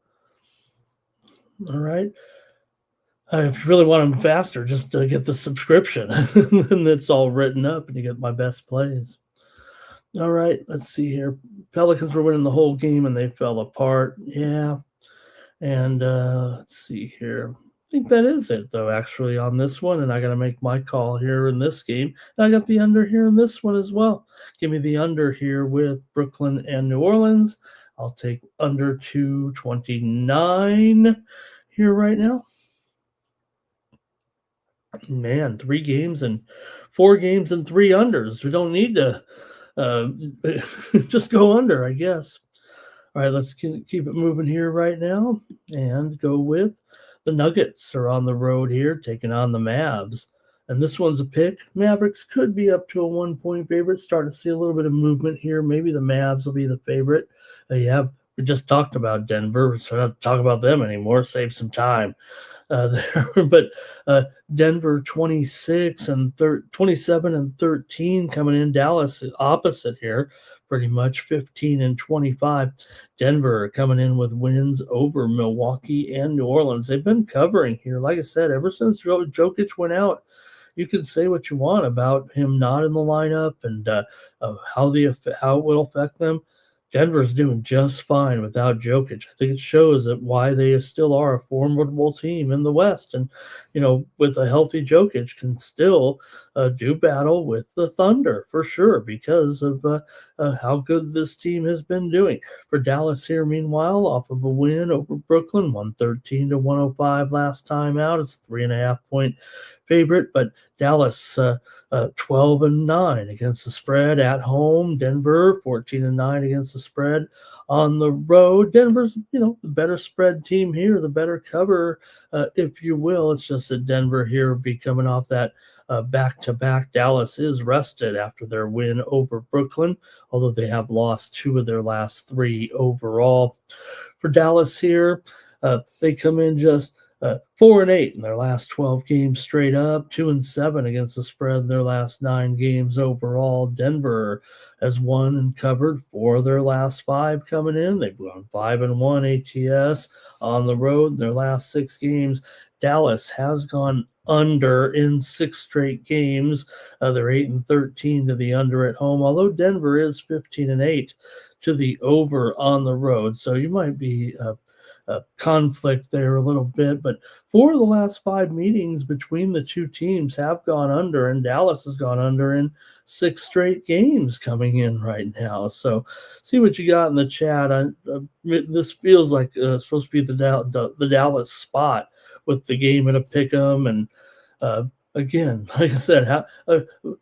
All right. If you really want them faster, just get the subscription, and it's all written up, and you get my best plays. All right, let's see here. Pelicans were winning the whole game, and they fell apart. Yeah, and let's see here. I think that is it, though, actually, on this one, and I got to make my call here in this game. And I got the under here in this one as well. Give me the under here with Brooklyn and New Orleans. I'll take under 229 here right now. Man, 4 games and 3 unders. We don't need to just go under, I guess. All right, let's keep it moving here right now and go with the Nuggets are on the road here, taking on the Mavs. And this one's a pick. Mavericks could be up to a 1-point favorite. Starting to see a little bit of movement here. Maybe the Mavs will be the favorite. We just talked about Denver, so I don't have to talk about them anymore. Save some time. there. But Denver 27 and 13 coming in. Dallas opposite here, pretty much 15 and 25. Denver coming in with wins over Milwaukee and New Orleans. They've been covering here, like I said, ever since Jokic went out. You can say what you want about him not in the lineup and how it will affect them. Denver's doing just fine without Jokic. I think it shows that why they still are a formidable team in the West, and with a healthy Jokic, can still do battle with the Thunder for sure because of how good this team has been doing. For Dallas here, meanwhile, off of a win over Brooklyn, 113 to 105 last time out. It's a 3.5 point favorite, but Dallas 12 and 9 against the spread at home. Denver 14 and 9 against the spread on the road. Denver's the better spread team here, the better cover, if you will. It's just that Denver here will be coming off that back-to-back. Dallas is rested after their win over Brooklyn, although they have lost 2 of their last 3 overall. For Dallas here, they come in just 4 and 8 in their last 12 games straight up, 2 and 7 against the spread in their last 9 games overall. Denver has won and covered 4 of their last 5 coming in. They've gone 5 and 1 ATS on the road in their last 6 games. Dallas has gone under in 6 straight games. They're 8 and 13 to the under at home, although Denver is 15 and 8 to the over on the road. So you might be conflict there a little bit, but 4 of the last 5 meetings between the two teams have gone under, and Dallas has gone under in 6 straight games coming in right now. So see what you got in the chat. This feels like supposed to be the Dallas spot with the game at a pick 'em, and again, like I said,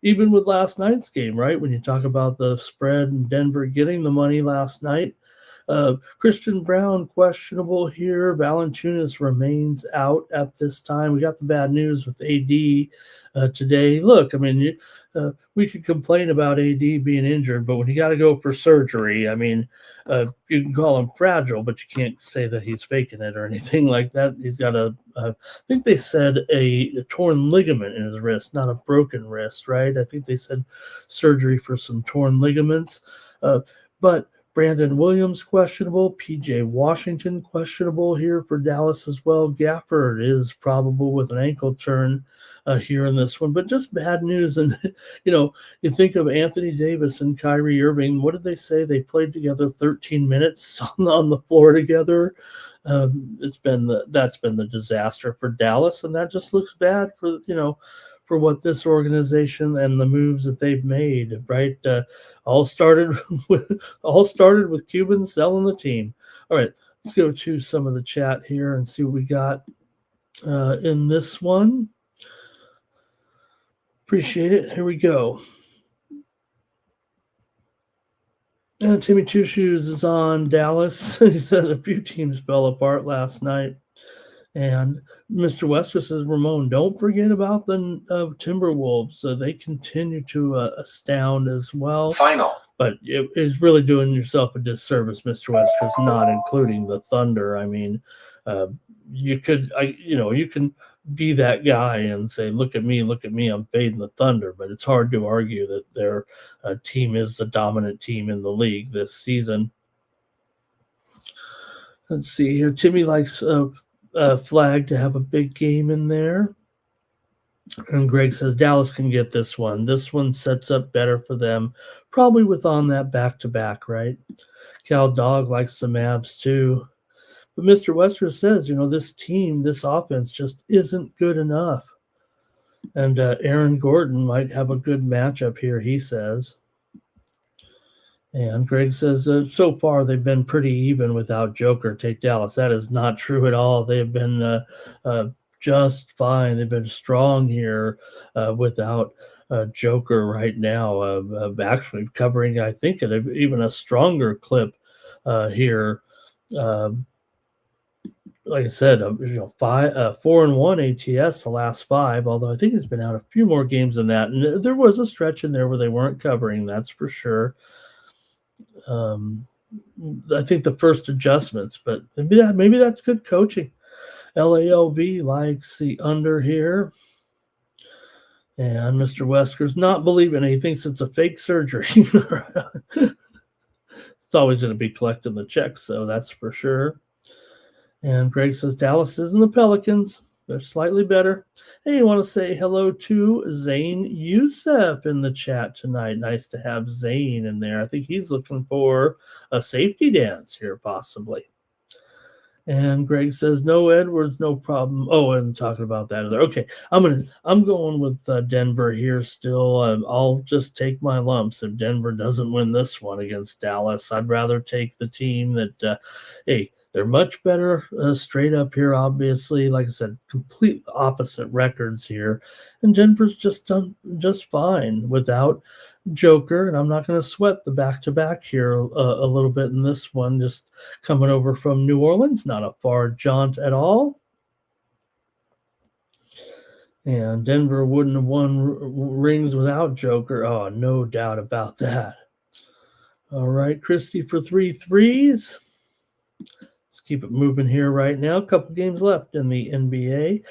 even with last night's game, right? When you talk about the spread and Denver getting the money last night, Christian Brown questionable here. Valanciunas remains out at this time. We got the bad news with AD today. Look, I mean, we could complain about AD being injured, but when you got to go for surgery, I mean, you can call him fragile, but you can't say that he's faking it or anything like that. He's got I think they said a torn ligament in his wrist, not a broken wrist, right? I think they said surgery for some torn ligaments, but Brandon Williams questionable, PJ Washington questionable here for Dallas as well. Gafford is probable with an ankle turn here in this one, but just bad news. And you think of Anthony Davis and Kyrie Irving. What did they say? They played together 13 minutes on the floor together. That's been the disaster for Dallas, and that just looks bad for what this organization and the moves that they've made, right? All started with Cubans selling the team. All right, let's go to some of the chat here and see what we got in this one. Appreciate it. Here we go. Timmy Two Shoes is on Dallas. He said a few teams fell apart last night. And Mr. Wester says, Ramon, don't forget about the Timberwolves. They continue to astound as well. Final. But it is really doing yourself a disservice, Mr. Wester, not including the Thunder. I mean, you can be that guy and say, look at me, I'm fading the Thunder. But it's hard to argue that their team is the dominant team in the league this season. Let's see here. Timmy likes Flag to have a big game in there. And Greg says Dallas can get this one. This one sets up better for them, probably with on that back-to-back, right? Cal Dog likes the Mavs too. But Mr. Wester says, this team, this offense just isn't good enough. And Aaron Gordon might have a good matchup here, he says. And Greg says, so far they've been pretty even without Joker. Take Dallas. That is not true at all. They've been just fine. They've been strong here without Joker right now. Actually covering, I think, at even a stronger clip here. Like I said, 4-1 ATS the last 5, although I think he's been out a few more games than that. And there was a stretch in there where they weren't covering, that's for sure. I think the first adjustments, but maybe that's good coaching. LALV likes the under here. And Mr. Wesker's not believing it. He thinks it's a fake surgery. It's always going to be collecting the checks, so that's for sure. And Greg says Dallas isn't the Pelicans. They're slightly better. Hey, you want to say hello to Zane Youssef in the chat tonight. Nice to have Zane in there. I think he's looking for a safety dance here, possibly. And Greg says, no Edwards, no problem. Oh, and talking about that. Okay, I'm going with Denver here still. I'll just take my lumps if Denver doesn't win this one against Dallas. I'd rather take the team that, hey, they're much better straight up here, obviously. Like I said, complete opposite records here. And Denver's just done just fine without Joker, and I'm not going to sweat the back-to-back here a little bit in this one, just coming over from New Orleans, not a far jaunt at all. And Denver wouldn't have won rings without Joker. Oh, no doubt about that. All right, Christie for 3 threes. Let's keep it moving here right now. A couple games left in the NBA.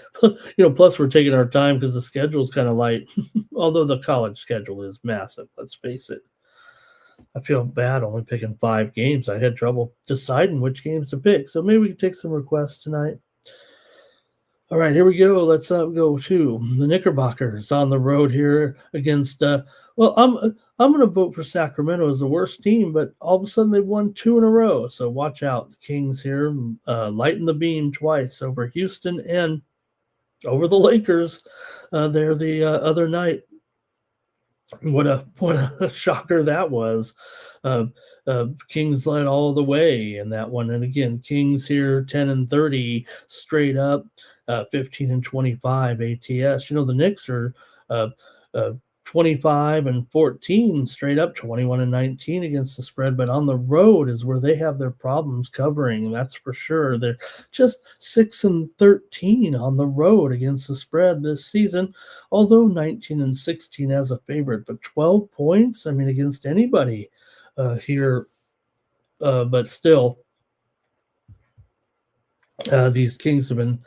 Plus we're taking our time because the schedule's kind of light, although the college schedule is massive, let's face it. I feel bad only picking 5 games. I had trouble deciding which games to pick, so maybe we can take some requests tonight. All right, here we go. Let's go to the Knickerbockers on the road here against I'm going to vote for Sacramento as the worst team, but all of a sudden they've won 2 in a row. So watch out. The Kings here lighten the beam twice over Houston and over the Lakers there the other night. What a shocker that was. Kings led all the way in that one. And again, Kings here 10-30 straight up, 15-25 ATS. The Knicks are 25-14 straight up, 21-19 against the spread, but on the road is where they have their problems covering, and that's for sure. They're just 6-13 on the road against the spread this season, although 19-16 as a favorite, but 12 points, against anybody here, but still. These Kings have been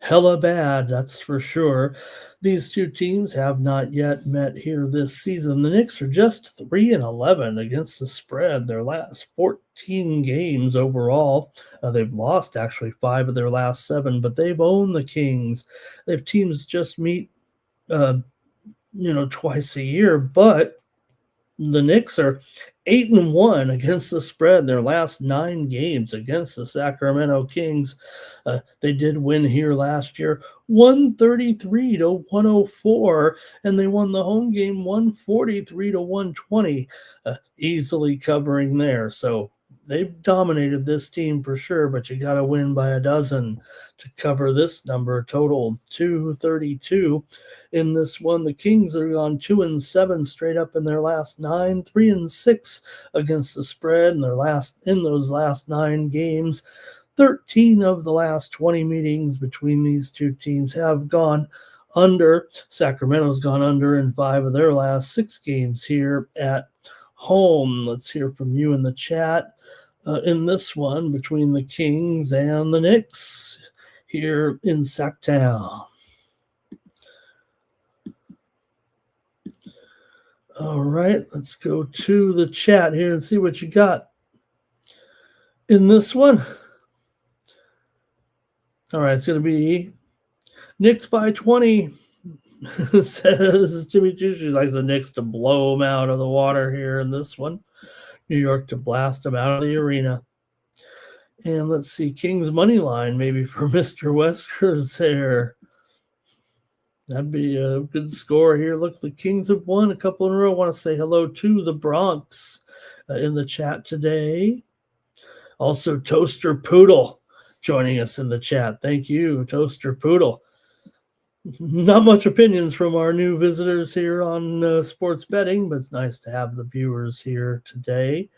hella bad, that's for sure. These two teams have not yet met here this season. The Knicks are just 3-11 against the spread. Their last 14 games overall. They've lost actually 5 of their last 7, but they've owned the Kings. Their teams just meet, twice a year, but the Knicks are 8-1 against the spread in their last 9 games against the Sacramento Kings. They did win here last year, 133-104, and they won the home game 143-120, easily covering there. So they've dominated this team for sure, but you got to win by a dozen to cover this number. Total 232 in this one. The Kings are on 2-7 straight up in their last 9, 3-6 against the spread in those last 9 games. 13 of the last 20 meetings between these two teams have gone under. Sacramento's gone under in 5 of their last 6 games here at home. Let's hear from you in the chat. In this one between the Kings and the Knicks here in Sacktown. All right, let's go to the chat here and see what you got in this one. All right, it's going to be Knicks by 20, says Jimmy Juicy. Likes the Knicks to blow them out of the water here in this one. New York to blast them out of the arena. And let's see, Kings money line maybe for Mr. Weskers there. That'd be a good score here. Look, the Kings have won a couple in a row. I want to say hello to the Bronx in the chat today. Also, Toaster Poodle joining us in the chat. Thank you, Toaster Poodle. Not much opinions from our new visitors here on sports betting, but it's nice to have the viewers here today.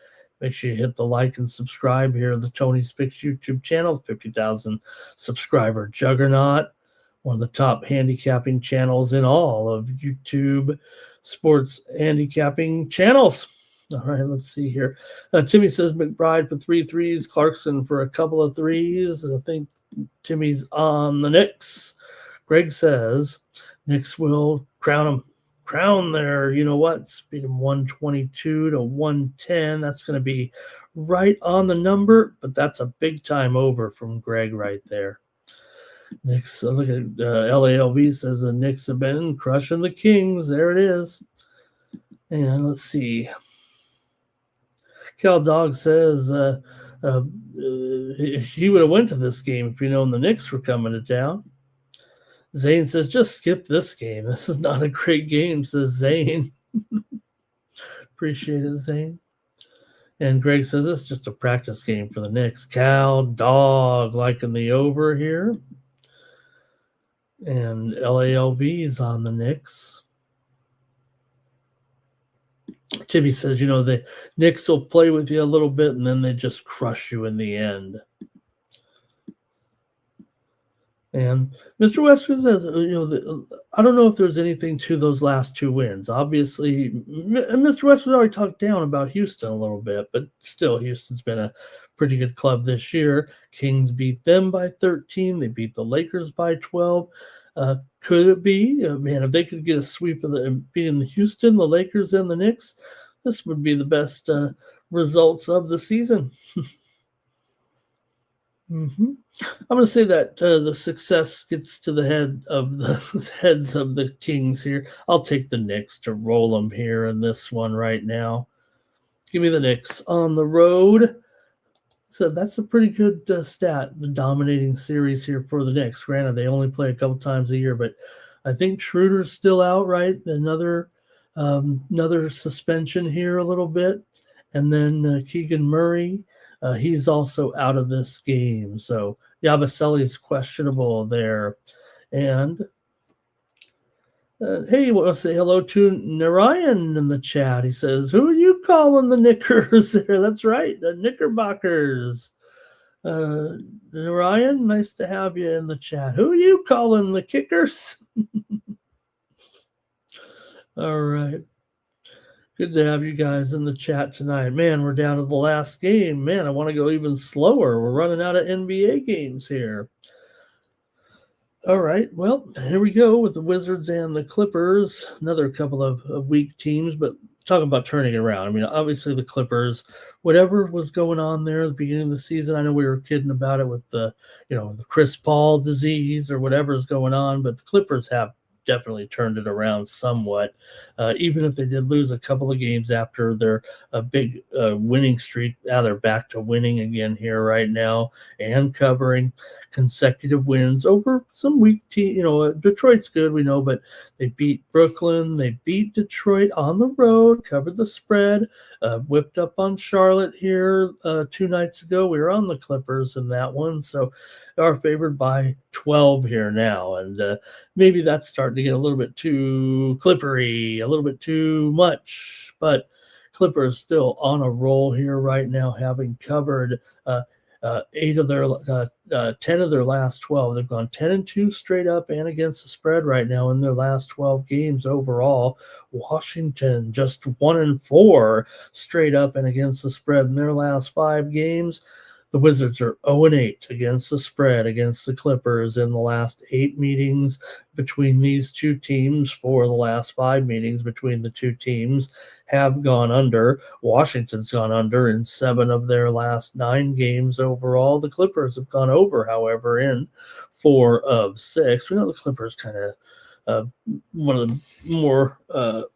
Make sure you hit the like and subscribe here at the Tony Spicks YouTube channel, 50,000 subscriber juggernaut, one of the top handicapping channels in all of YouTube sports handicapping channels. All right, let's see here. Timmy says McBride for 3 threes, Clarkson for a couple of threes. I think Timmy's on the Knicks. Greg says Knicks will crown their, you know what, beat them 122 to 110. That's going to be right on the number, but that's a big time over from Greg right there. Knicks, look at LALB says the Knicks have been crushing the Kings. There it is. And let's see. Cal Dog says he would have went to this game if you known the Knicks were coming to town. Zane says, just skip this game. This is not a great game, says Zane. Appreciate it, Zane. And Greg says, it's just a practice game for the Knicks. Cal Dog liking the over here. And LALB's on the Knicks. Tibby says, you know, the Knicks will play with you a little bit and then they just crush you in the end. And Mr. Westwood says, you know, I don't know if there's anything to those last two wins. Obviously, Mr. Westwood already talked down about Houston a little bit, but still, Houston's been a pretty good club this year. Kings beat them by 13. They beat the Lakers by 12. Could it be, man, if they could get a sweep of beating the Houston, the Lakers, and the Knicks, this would be the best results of the season. I'm going to say that the success gets to the heads of the Kings here. I'll take the Knicks to roll them here in this one right now. Give me the Knicks on the road. So that's a pretty good stat, the dominating series here for the Knicks. Granted, they only play a couple times a year, but I think Schroeder's still out, right? Another suspension here a little bit. And then Keegan Murray. He's also out of this game. So Yabusele is questionable there. And hey, I want to say hello to Narayan in the chat. He says, who are you calling the Knickers there? That's right, the Knickerbockers. Narayan, nice to have you in the chat. Who are you calling the Kickers? All right. Good to have you guys in the chat tonight. Man, we're down to the last game. Man, I want to go even slower. We're running out of NBA games here. All right, well, here we go with the Wizards and the Clippers. Another couple of weak teams, but talking about turning it around. I mean, obviously the Clippers, whatever was going on there at the beginning of the season, I know we were kidding about it with the Chris Paul disease or whatever is going on, but the Clippers have definitely turned it around somewhat, even if they did lose a couple of games after their big winning streak. Now they're back to winning again here right now and covering consecutive wins over some weak team. Detroit's good, we know, but they beat Brooklyn, they beat Detroit on the road, covered the spread, whipped up on Charlotte here 2 nights ago. We were on the Clippers in that one, so they are favored by 12 here now, and maybe that's starting to get a little bit too Clippery, a little bit too much, but Clippers still on a roll here right now, having covered 10 of their last 12. They've gone 10-2 straight up and against the spread right now in their last 12 games overall. Washington just 1-4 straight up and against the spread in their last 5 games. The Wizards are 0-8 against the spread against the Clippers in the last 8 meetings between these two teams. 4 of the last 5 meetings between the two teams have gone under. Washington's gone under in 7 of their last 9 games overall. The Clippers have gone over, however, in 4 of 6. We know the Clippers kind of one of the more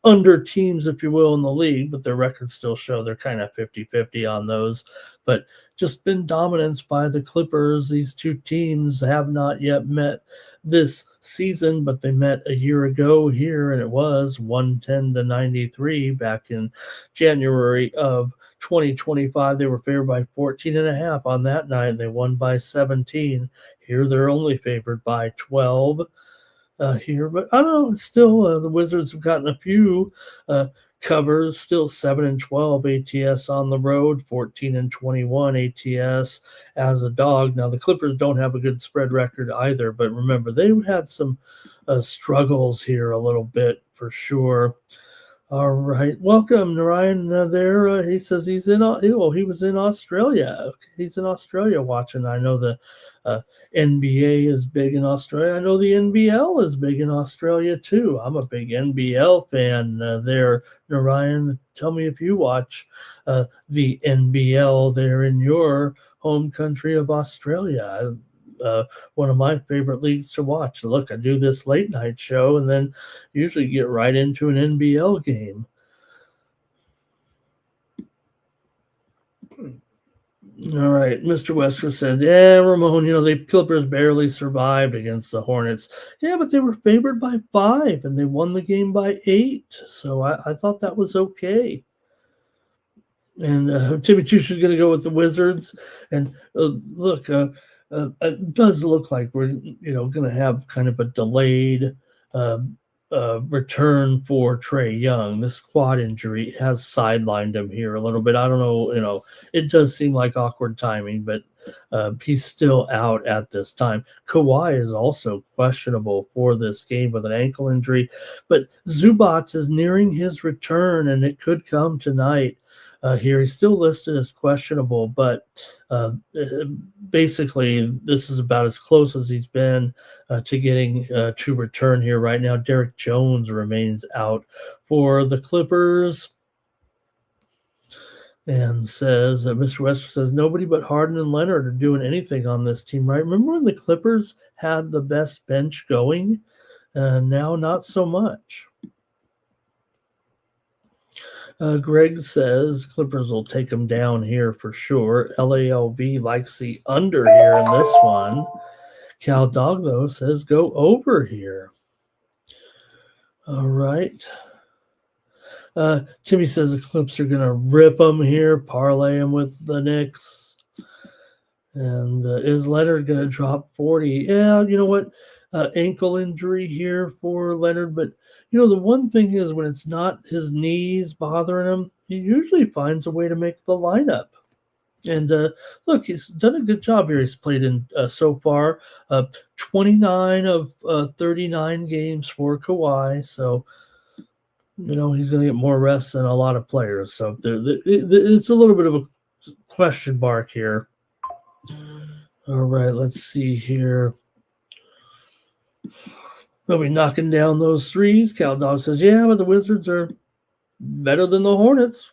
under teams, if you will, in the league, but their records still show they're kind of 50-50 on those. But just been dominance by the Clippers. These two teams have not yet met this season, but they met a year ago here, and it was 110-93 back in January of 2025. They were favored by 14.5 on that night, and they won by 17. Here they're only favored by 12. Here, but I don't know. Still, the Wizards have gotten a few covers. Still 7-12 ATS on the road, 14-21 ATS as a dog. Now the Clippers don't have a good spread record either, but remember they had some struggles here a little bit for sure. All right, welcome, Ryan. There, he says he's in. He was in Australia. Okay, he's in Australia watching. I know the uh, NBA is big in Australia. I know the NBL is big in Australia too. I'm a big NBL fan. There, Ryan. Tell me if you watch the NBL there in your home country of Australia. One of my favorite leagues to watch. Look, I do this late night show and then usually get right into an NBL game. All right, Mr. Wesker said, "Yeah, Ramon, the Clippers barely survived against the Hornets. Yeah, but they were favored by 5, and they won the game by 8. So I thought that was okay." And Timmy Chooch is going to go with the Wizards. And look, it does look like we're going to have kind of a delayed uh, return for Trey Young. This quad injury has sidelined him here a little bit. I don't know, it does seem like awkward timing, but he's still out at this time. Kawhi is also questionable for this game with an ankle injury, but Zubats is nearing his return, and it could come tonight. Here, he's still listed as questionable, but basically, this is about as close as he's been to getting to return here right now. Derek Jones remains out for the Clippers. And says, Mr. Wester says, nobody but Harden and Leonard are doing anything on this team, right? Remember when the Clippers had the best bench going? Now, not so much. Greg says Clippers will take them down here for sure. LALV likes the under here in this one. Cal Dog, though, says go over here. All right. Timmy says the Clips are going to rip them here, parlay them with the Knicks. And is Leonard going to drop 40? Yeah, you know what? Ankle injury here for Leonard, but the one thing is when it's not his knees bothering him, he usually finds a way to make the lineup. And look, he's done a good job here. He's played in so far 29 of 39 games for Kawhi. So, he's going to get more rest than a lot of players. So it's a little bit of a question mark here. All right, let's see here. They'll be knocking down those threes. Cal Dog says, yeah, but the Wizards are better than the Hornets.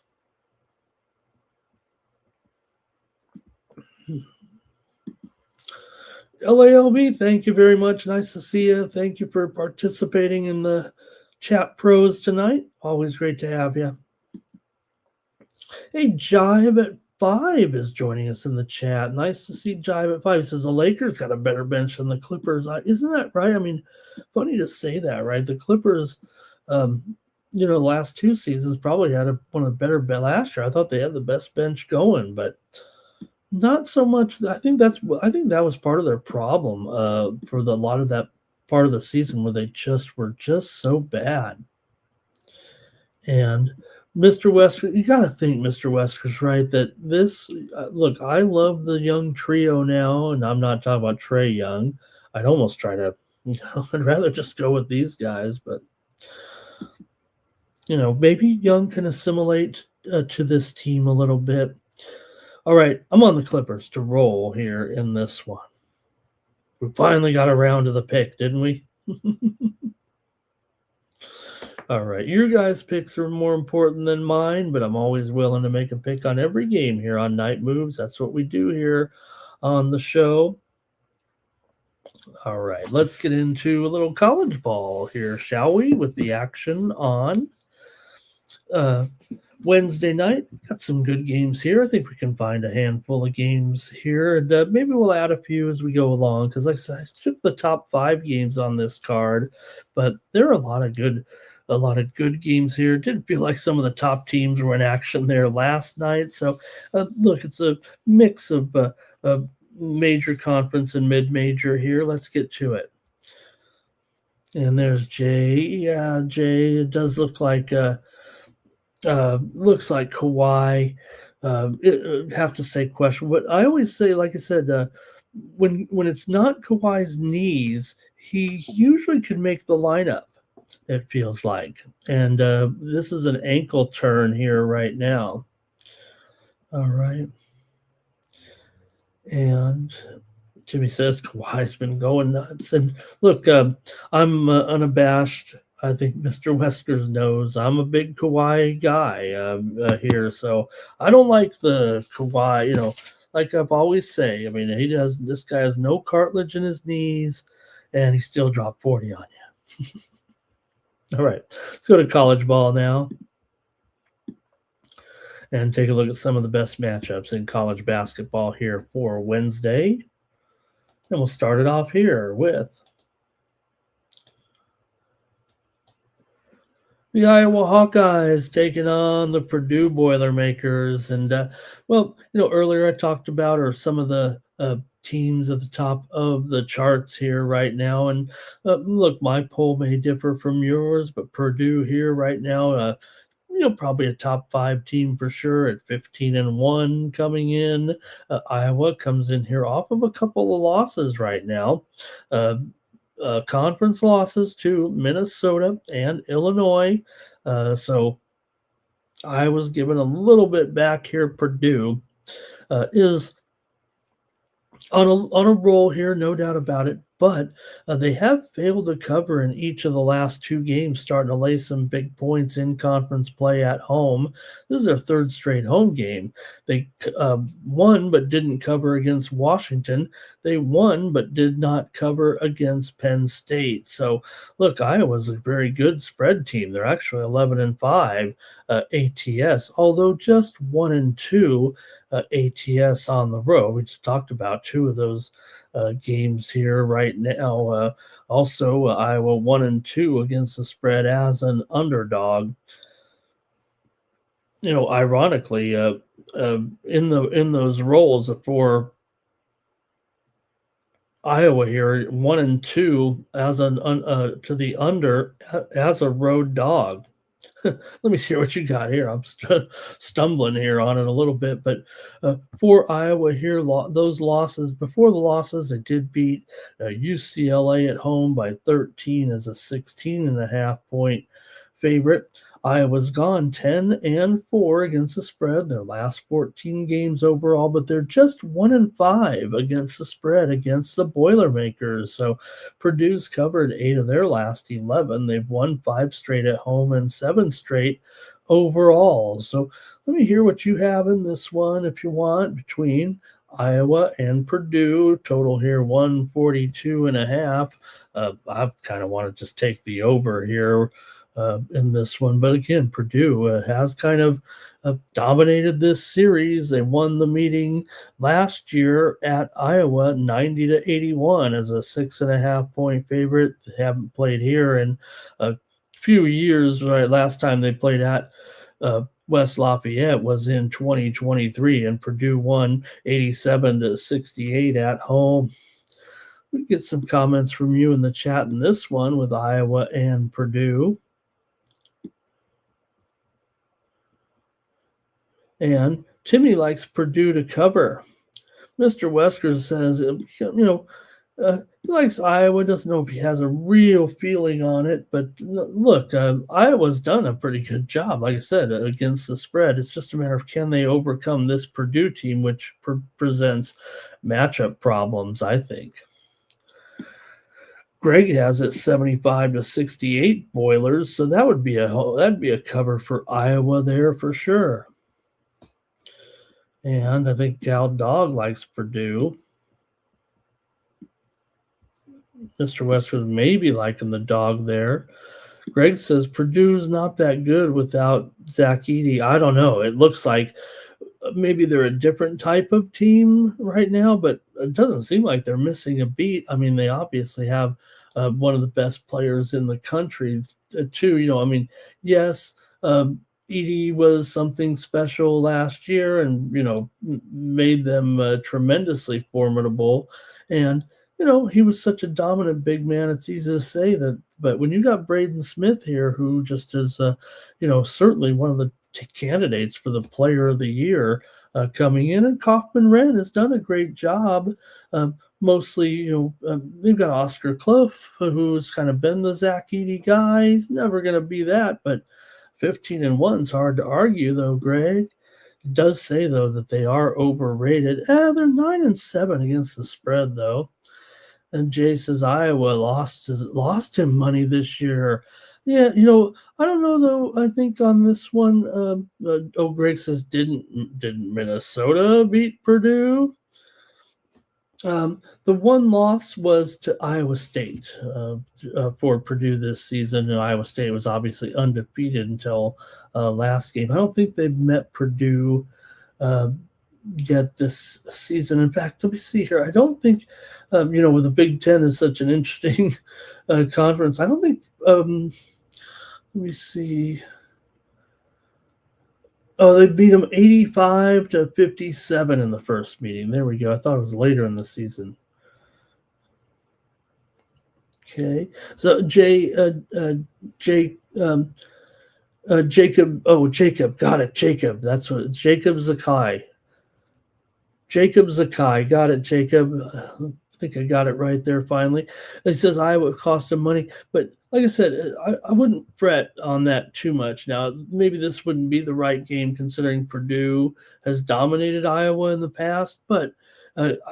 LALB, thank you very much. Nice to see you. Thank you for participating in the chat pros tonight. Always great to have you. Hey, Jive at 5 is joining us in the chat. Nice to see Jive at 5. He says the Lakers got a better bench than the Clippers. Isn't that right? I mean, funny to say that, right? The Clippers, last 2 seasons probably had one of the better last year. I thought they had the best bench going, but not so much. I think that was part of their problem for a lot of that part of the season where they were just so bad. And Mr. Wesker, you got to think Mr. Wesker's right that this look, I love the young trio now, and I'm not talking about Trey Young. I'd almost try to, I'd rather just go with these guys, but maybe Young can assimilate to this team a little bit. All right, I'm on the Clippers to roll here in this one. We finally got around to the pick, didn't we? All right, your guys' picks are more important than mine, but I'm always willing to make a pick on every game here on Night Moves. That's what we do here on the show. All right, let's get into a little college ball here, shall we, with the action on Wednesday night. Got some good games here. I think we can find a handful of games here, and maybe we'll add a few as we go along, because like I said, I took the top 5 games on this card, but there are a lot of good games here. It didn't feel like some of the top teams were in action there last night. So, look, it's a mix of major conference and mid-major here. Let's get to it. And there's Jay. Yeah, Jay, it does look like Kawhi. Have to say question. But I always say, like I said, when it's not Kawhi's knees, he usually can make the lineup. it feels like. And this is an ankle turn here right now. All right. And Jimmy says Kawhi's been going nuts. And look, I'm unabashed. I think Mr. Weskers knows I'm a big Kawhi guy here. So I don't like the Kawhi, like I've always say. I mean, this guy has no cartilage in his knees, and he still dropped 40 on you. All right, let's go to college ball now and take a look at some of the best matchups in college basketball here for Wednesday. And we'll start it off here with the Iowa Hawkeyes taking on the Purdue Boilermakers. And, earlier I talked about are some of the teams at the top of the charts here right now. And look, my poll may differ from yours, but Purdue here right now, probably a top 5 team for sure at 15-1 coming in. Iowa comes in here off of a couple of losses right now. Conference losses to Minnesota and Illinois. So I was given a little bit back here. Purdue is on a roll here, no doubt about it. But they have failed to cover in each of the last 2 games, starting to lay some big points in conference play at home. This is their 3rd straight home game. They won but didn't cover against Washington. They won but did not cover against Penn State. So, look, Iowa's a very good spread team. They're actually 11-5 ATS, although just 1-2 ATS on the road. We just talked about 2 of those games here right now. Also, Iowa 1-2 against the spread as an underdog. Ironically, in those roles for Iowa here, 1-2 as to the under as a road dog. Let me see what you got here. I'm stumbling here on it a little bit, but for Iowa here, those losses, before the losses, they did beat UCLA at home by 13 as a 16.5 point favorite. Iowa's gone 10-4 against the spread, their last 14 games overall, but they're just 1-5 against the spread against the Boilermakers. So Purdue's covered 8 of their last 11. They've won 5 straight at home and 7 straight overall. So let me hear what you have in this one, if you want, between Iowa and Purdue. Total here 142.5. I kind of want to just take the over here in this one. But again, Purdue has kind of dominated this series. They won the meeting last year at Iowa 90-81 as a 6.5 point favorite. They haven't played here in a few years. Right, last time they played at West Lafayette was in 2023, and Purdue won 87-68 at home. We get some comments from you in the chat in this one with Iowa and Purdue. And Timmy likes Purdue to cover. Mr. Wesker says, he likes Iowa, doesn't know if he has a real feeling on it. But look, Iowa's done a pretty good job, like I said, against the spread. It's just a matter of can they overcome this Purdue team, which presents matchup problems, I think. Greg has it 75-68 Boilers, so that'd be a cover for Iowa there for sure. And I think Gal Dog likes Purdue. Mr. Westwood maybe liking the dog there. Greg says Purdue's not that good without Zach Edey. I don't know. It looks like maybe they're a different type of team right now, but it doesn't seem like they're missing a beat. I mean, they obviously have one of the best players in the country, too. Yes, Edey was something special last year and, made them tremendously formidable. And, he was such a dominant big man. It's easy to say that. But when you got Braden Smith here, who just is, certainly one of the candidates for the Player of the Year coming in, and Kaufman Wren has done a great job. Mostly, they've got Oscar Clough, who's kind of been the Zach Edey guy. He's never going to be that, but 15-1 is hard to argue, though, Greg. It does say, though, that they are overrated. They're 9-7 against the spread, though. And Jay says Iowa lost him money this year. Yeah, I don't know though. I think on this one, Greg says didn't Minnesota beat Purdue? The one loss was to Iowa State for Purdue this season, and Iowa State was obviously undefeated until last game. I don't think they've met Purdue yet this season. In fact, let me see here. I don't think, with the Big Ten is such an interesting conference. I don't think. Let me see. Oh, they beat them 85-57 in the first meeting. There we go. I thought it was later in the season. Okay, so Jacob. Jacob. Got it. Jacob. That's what it's. Jacob Zakai. Jacob Zakai. Got it, Jacob. I think I got it right there finally. It says Iowa cost him money. But like I said, I wouldn't fret on that too much. Now, maybe this wouldn't be the right game considering Purdue has dominated Iowa in the past. But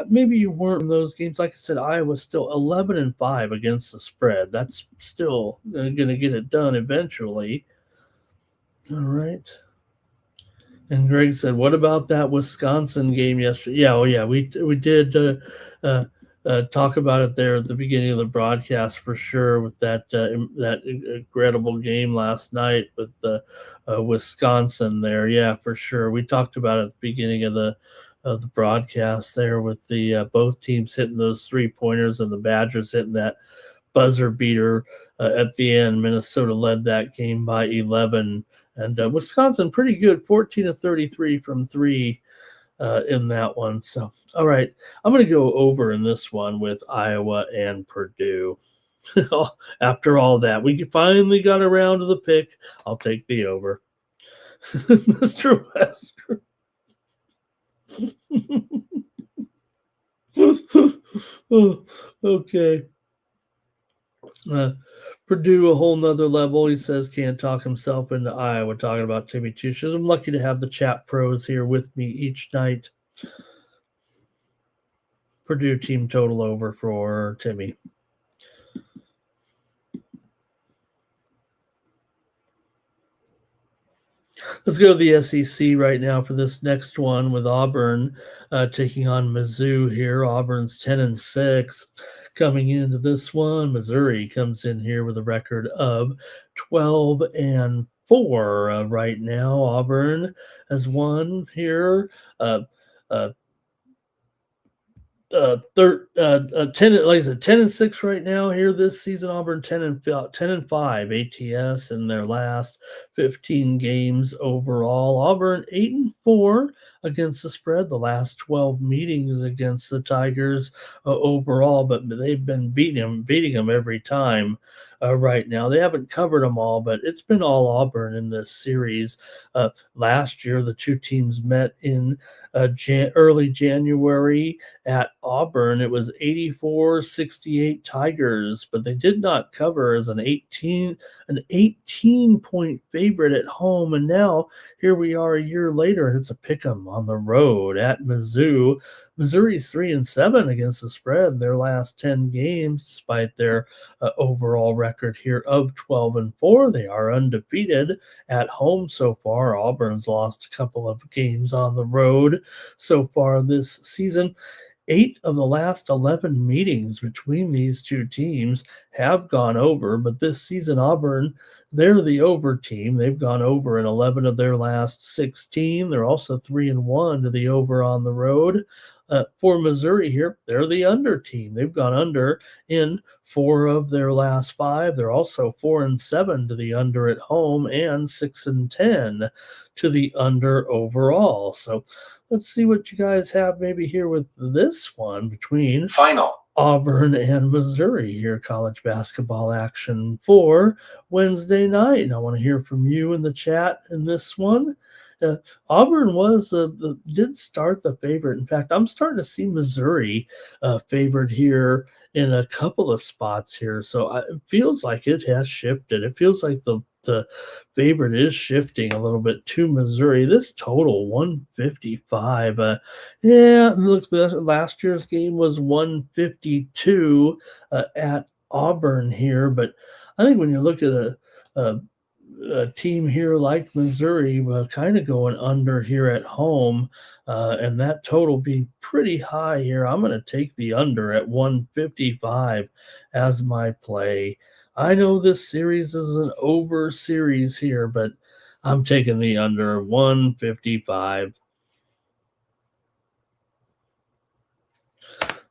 maybe you weren't in those games. Like I said, Iowa's still 11-5 against the spread. That's still going to get it done eventually. All right. And Greg said, "What about that Wisconsin game yesterday?" Yeah, we did talk about it there at the beginning of the broadcast for sure with that incredible game last night with the Wisconsin there. Yeah, for sure. We talked about it at the beginning of the broadcast there with the both teams hitting those 3-pointers and the Badgers hitting that buzzer beater at the end. Minnesota led that game by 11. And Wisconsin pretty good, 14-33 from 3 in that one. So, all right, I'm going to go over in this one with Iowa and Purdue. After all that, we finally got around to the pick. I'll take the over. Mr. Wesker. Oh, okay. Purdue, a whole nother level. He says can't talk himself into Iowa, talking about Timmy Tuchel. I'm lucky to have the chat pros here with me each night. Purdue team total over for Timmy. Let's go to the SEC right now for this next one with Auburn taking on Mizzou here. Auburn's 10-6 coming into this one. Missouri comes in here with a record of 12-4 right now. Auburn has won here. 10, like I said, 10-6 right now here this season. Auburn 10-5 ATS in their last 15 games overall. Auburn 8-4 against the spread. The last 12 meetings against the Tigers overall, but they've been beating them every time. Right now, they haven't covered them all, but it's been all Auburn in this series. Last year, the two teams met in early January at Auburn. It was 84-68 Tigers, but they did not cover as an 18-point favorite at home. And now here we are a year later, and it's a pick'em on the road at Mizzou. Missouri's 3-7 against the spread in their last 10 games, despite their overall record here of 12-4. They are undefeated at home so far. Auburn's lost a couple of games on the road so far this season. 8 of the last 11 meetings between these two teams have gone over, but this season Auburn, they're the over team. They've gone over in 11 of their last 16. They're also 3-1 to the over on the road. For Missouri here, they're the under team. They've gone under in 4 of their last 5. They're also 4-7 to the under at home and 6-10 to the under overall. So let's see what you guys have maybe here with this one between final Auburn and Missouri here, college basketball action for Wednesday night. And I want to hear from you in the chat in this one. Uh, Auburn did start the favorite. In fact, I'm starting to see Missouri favored here in a couple of spots here. So it feels like it has shifted. It feels like the favorite is shifting a little bit to Missouri. This total 155. Yeah, look, the last year's game was 152 at Auburn here, but I think when you look at a, a team here like Missouri, kind of going under here at home, and that total being pretty high here, I'm going to take the under at 155 as my play. I know this series is an over series here, but I'm taking the under 155.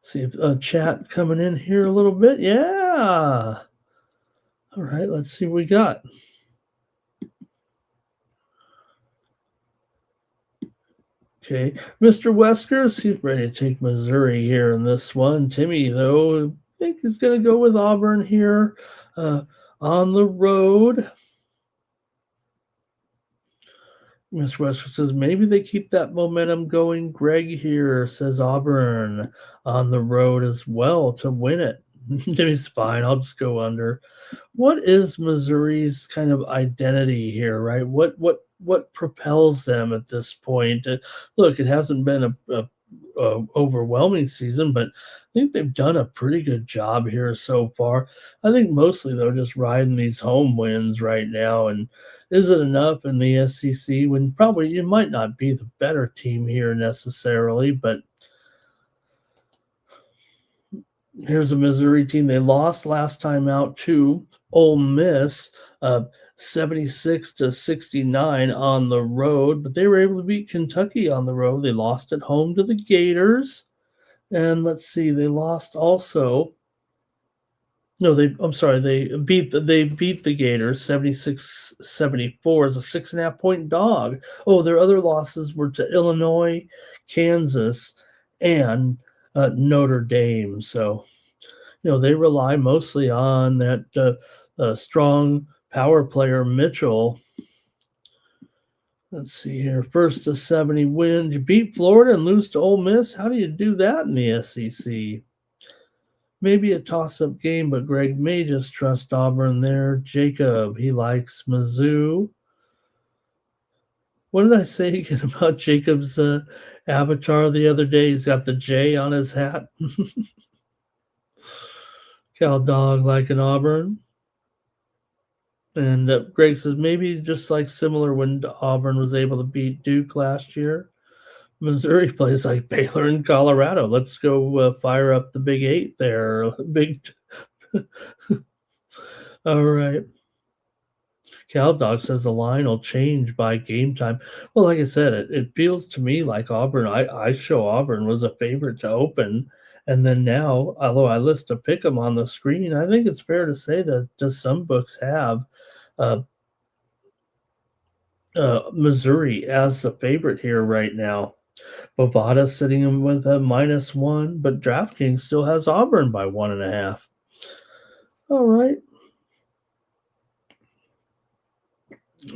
See if chat coming in here a little bit. Yeah. All right, let's see what we got. Okay, Mr. Weskers, he's ready to take Missouri here in this one. Timmy, though, I think he's going to go with Auburn here on the road. Mr. Weskers says maybe they keep that momentum going. Greg here says Auburn on the road as well to win it. Timmy's fine. I'll just go under. What is Missouri's kind of identity here, right? What propels them at this point? Look, it hasn't been a overwhelming season, but I think they've done a pretty good job here so far. I think mostly they're just riding these home wins right now. And is it enough in the SEC when probably you might not be the better team here necessarily, but here's a Missouri team. They lost last time out to Ole Miss, 76-69 on the road, but they were able to beat Kentucky on the road. They lost at home to the Gators. And let's see, they lost also. No, they beat the Gators 76-74 as a 6.5-point dog. Oh, their other losses were to Illinois, Kansas, and Notre Dame. So, they rely mostly on that strong power player Mitchell. Let's see here. First to 70 wins. You beat Florida and lose to Ole Miss. How do you do that in the SEC? Maybe a toss-up game, but Greg may just trust Auburn there. Jacob, he likes Mizzou. What did I say again about Jacob's avatar the other day? He's got the J on his hat. Cal Dog like an Auburn. And Greg says maybe just like similar when Auburn was able to beat Duke last year. Missouri plays like Baylor and Colorado. Let's go fire up the Big Eight there. All right. Cal Dog says the line will change by game time. Well, like I said, it feels to me like Auburn. I show Auburn was a favorite to open. And then now, although I list a pick 'em on the screen, I think it's fair to say that just some books have Missouri as the favorite here right now. Bovada sitting with a -1, but DraftKings still has Auburn by 1.5. All right.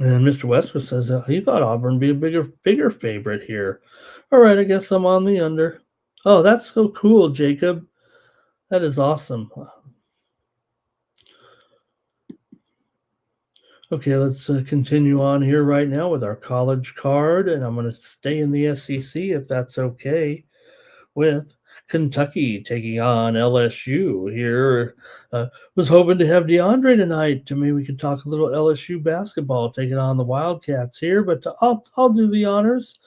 And Mr. Westwood says he thought Auburn would be a bigger favorite here. All right, I guess I'm on the under. Oh, that's so cool, Jacob. That is awesome. Okay, let's continue on here right now with our college card, and I'm going to stay in the SEC if that's okay, with Kentucky taking on LSU here. Was hoping to have DeAndre tonight. To maybe we could talk a little LSU basketball, taking on the Wildcats here, but I'll do the honors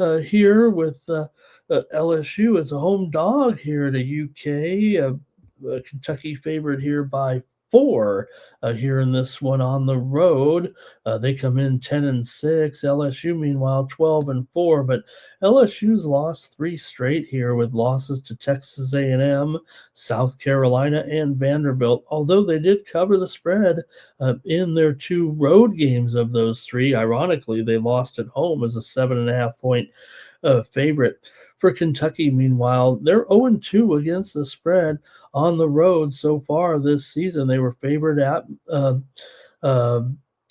here with LSU as a home dog here at a UK. Kentucky favored here by 4 here in this one on the road. They come in 10-6. LSU, meanwhile, 12-4. But LSU's lost 3 straight here with losses to Texas A&M, South Carolina, and Vanderbilt. Although they did cover the spread in their 2 road games of those 3. Ironically, they lost at home as a 7.5-point favorite. For Kentucky, meanwhile, they're 0-2 against the spread on the road so far this season. They were favored at uh,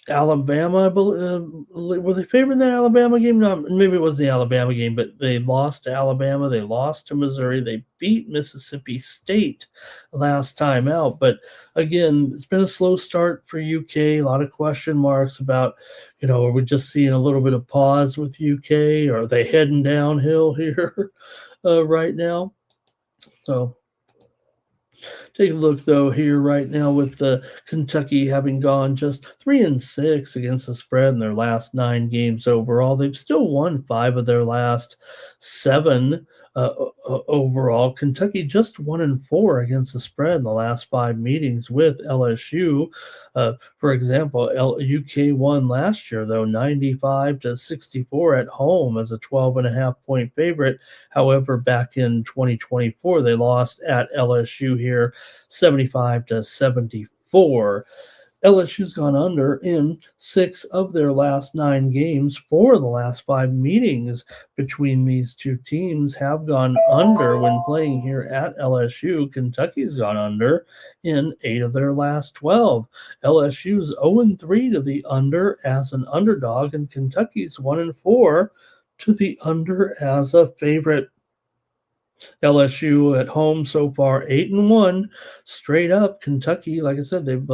Alabama, I believe. Were they favored in that Alabama game? No, maybe it was the Alabama game, but they lost to Alabama. They lost to Missouri. They beat Mississippi State last time out. But again, it's been a slow start for UK. A lot of question marks about, are we just seeing a little bit of pause with UK? Or are they heading downhill here right now? So take a look though here right now with the Kentucky having gone just 3-6 against the spread in their last 9 games overall. They've still won 5 of their last 7 overall. Kentucky just 1-4 against the spread in the last 5 meetings with LSU. For example, UK won last year though 95-64 at home as a 12.5 point favorite. However, back in 2024, they lost at LSU here 75-74. LSU's gone under in 6 of their last 9 games. 4 of the last 5 meetings between these two teams have gone under when playing here at LSU. Kentucky's gone under in 8 of their last 12. LSU's 0-3 to the under as an underdog, and Kentucky's 1-4 to the under as a favorite. LSU at home so far 8-1 straight up. Kentucky, like I said, they've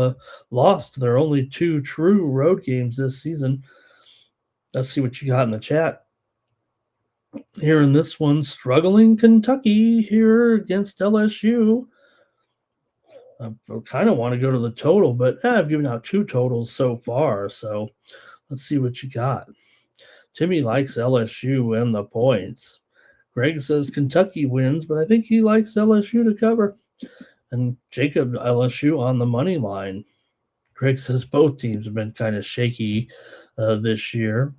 lost their only 2 true road games this season. Let's see what you got in the chat. Here in this one, struggling Kentucky here against LSU. I kind of want to go to the total, but I've given out 2 totals so far. So let's see what you got. Timmy likes LSU and the points. Greg says Kentucky wins, but I think he likes LSU to cover. And Jacob, LSU on the money line. Greg says both teams have been kind of shaky this year.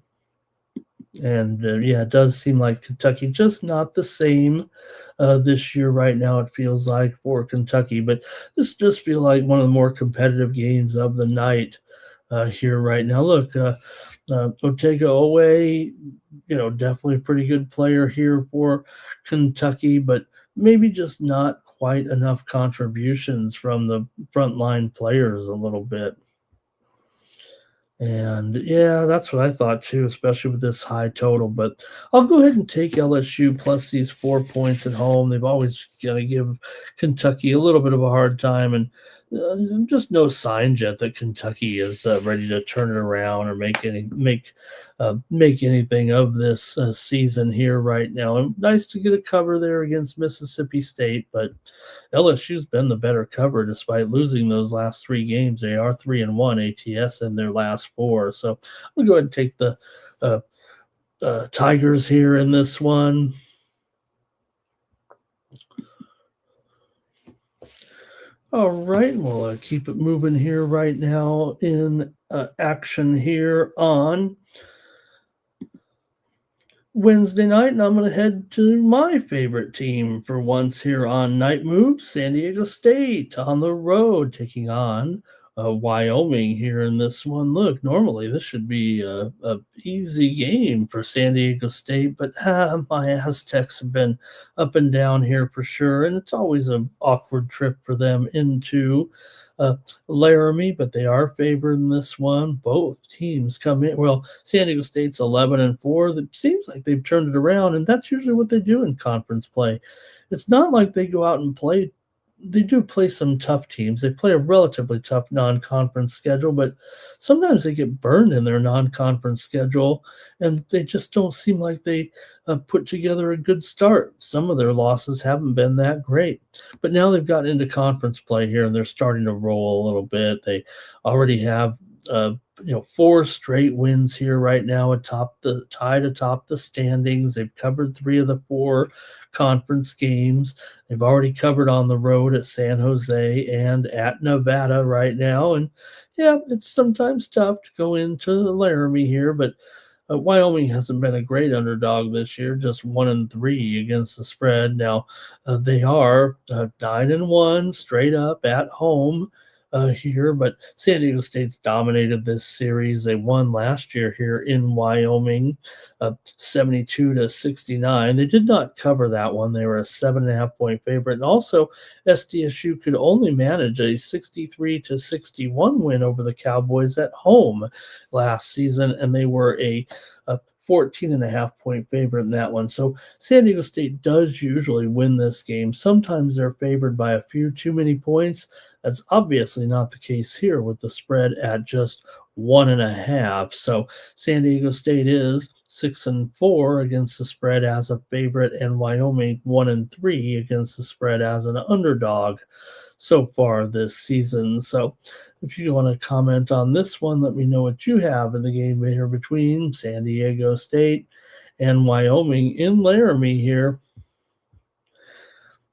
And it does seem like Kentucky just not the same this year right now, it feels like, for Kentucky. But this just feels like one of the more competitive games of the night here right now. Look, Otega away, definitely a pretty good player here for Kentucky, but maybe just not quite enough contributions from the frontline players a little bit. And that's what I thought too, especially with this high total. But I'll go ahead and take LSU plus these 4 points at home. They've always got to give Kentucky a little bit of a hard time, and just no signs yet that Kentucky is ready to turn it around or make anything of this season here right now. And nice to get a cover there against Mississippi State, but LSU's been the better cover despite losing those last 3 games. They are 3-1 ATS in their last 4. So I'm gonna go ahead and take the Tigers here in this one. All right, we'll keep it moving here right now in action here on Wednesday night, and I'm going to head to my favorite team for once here on Night Move, San Diego State on the road, taking on Wyoming here in this one. Look, normally this should be a easy game for San Diego State, but my Aztecs have been up and down here for sure, and it's always an awkward trip for them into Laramie, but they are favored in this one. Both teams come in. Well, San Diego State's 11-4. It seems like they've turned it around, and that's usually what they do in conference play. It's not like they go out and play. They do play some tough teams. They play a relatively tough non-conference schedule, but sometimes they get burned in their non-conference schedule, and they just don't seem like they put together a good start. Some of their losses haven't been that great, but now they've gotten into conference play here, and they're starting to roll a little bit. They already have 4 straight wins here right now tied atop the standings. They've covered 3 of the 4 conference games. They've already covered on the road at San Jose and at Nevada right now. And it's sometimes tough to go into Laramie here, but Wyoming hasn't been a great underdog this year, just 1-3 against the spread. Now they are 9-1 straight up at home here, but San Diego State's dominated this series. They won last year here in Wyoming, 72-69. They did not cover that one. They were a 7.5 point favorite. And also, SDSU could only manage a 63-61 win over the Cowboys at home last season, and they were a 14.5 point favorite in that one. So San Diego State does usually win this game. Sometimes they're favored by a few too many points. That's obviously not the case here with the spread at just 1.5. So San Diego State is 6-4 against the spread as a favorite, and Wyoming 1-3 against the spread as an underdog so far this season. So if you want to comment on this one, let me know what you have in the game here between San Diego State and Wyoming in Laramie here.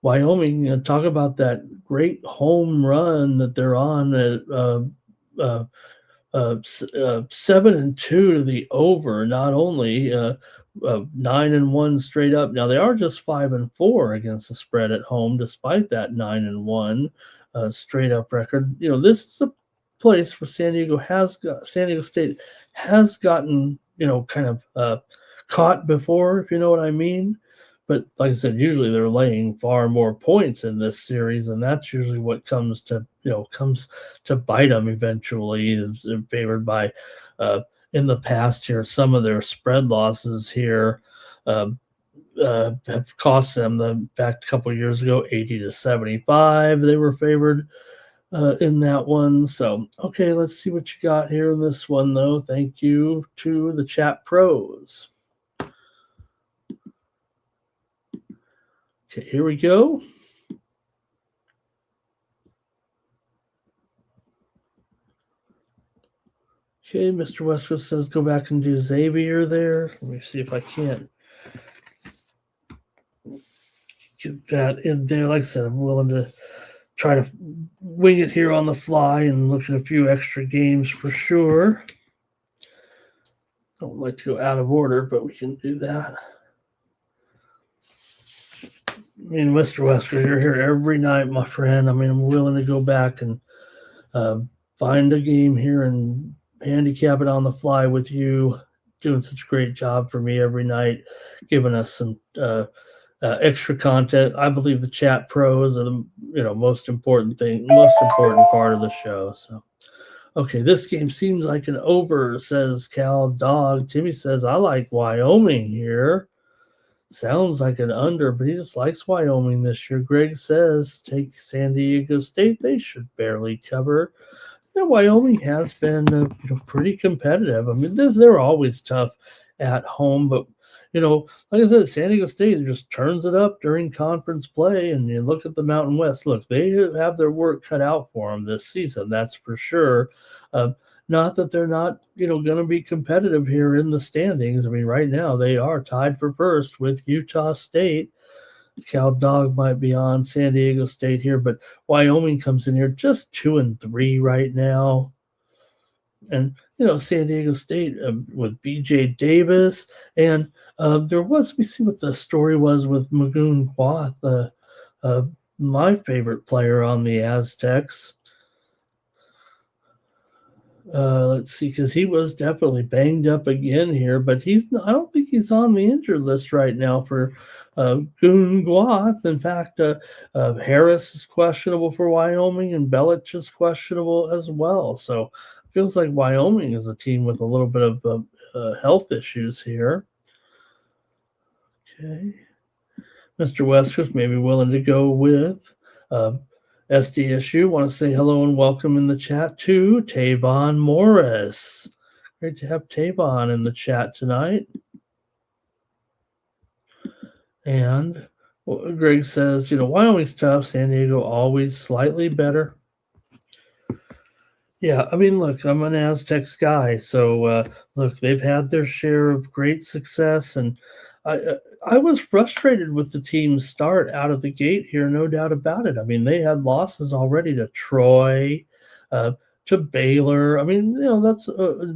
Wyoming, talk about that great home run that they're on at 7-2 to the over. Not only 9-1 straight up. Now they are just 5-4 against the spread at home, despite that 9-1 straight up record. This is a place where San Diego State has gotten kind of caught before, if you know what I mean. But like I said, usually they're laying far more points in this series, and that's usually what comes to bite them eventually. They're favored by in the past here. Some of their spread losses here have cost them. Back a couple of years ago, 80-75, they were favored in that one. So okay, let's see what you got here in this one, though. Thank you to the chat pros. Okay, here we go. Okay, Mr. Westwood says go back and do Xavier there. Let me see if I can't get that in there. Like I said, I'm willing to try to wing it here on the fly and look at a few extra games for sure. Don't like to go out of order, but we can do that. I mean, Mr. Wesker, you're here every night, my friend. I mean, I'm willing to go back and find a game here and handicap it on the fly with you. Doing such a great job for me every night, giving us some extra content. I believe the chat pros are the most important part of the show. So, okay, this game seems like an over, says Cal Dog. Timmy says I like Wyoming here. Sounds like an under, but he just likes Wyoming this year. Greg says take San Diego State. They should barely cover. Wyoming has been pretty competitive. I mean, they're always tough at home, but like I said, San Diego State just turns it up during conference play. And you look at the Mountain West. Look, they have their work cut out for them this season. That's for sure. Not that they're not, going to be competitive here in the standings. I mean, right now they are tied for first with Utah State. Cal Dog might be on San Diego State here, but Wyoming comes in here just 2-3 right now. And, San Diego State with BJ Davis. And there was, let me see what the story was with Magoon Quath, my favorite player on the Aztecs. Let's see, because he was definitely banged up again here, but I don't think he's on the injured list right now for Goon Guath. In fact, Harris is questionable for Wyoming, and Belich is questionable as well. So it feels like Wyoming is a team with a little bit of health issues here. Okay. Mr. Westers may be willing to go with SDSU. Want to say hello and welcome in the chat to Tavon Morris. Great to have Tavon in the chat tonight. And Greg says, Wyoming's tough. San Diego always slightly better. Yeah, I mean, look, I'm an Aztecs guy. So, look, they've had their share of great success. And I was frustrated with the team's start out of the gate here, no doubt about it. I mean, they had losses already to Troy, to Baylor. I mean, that's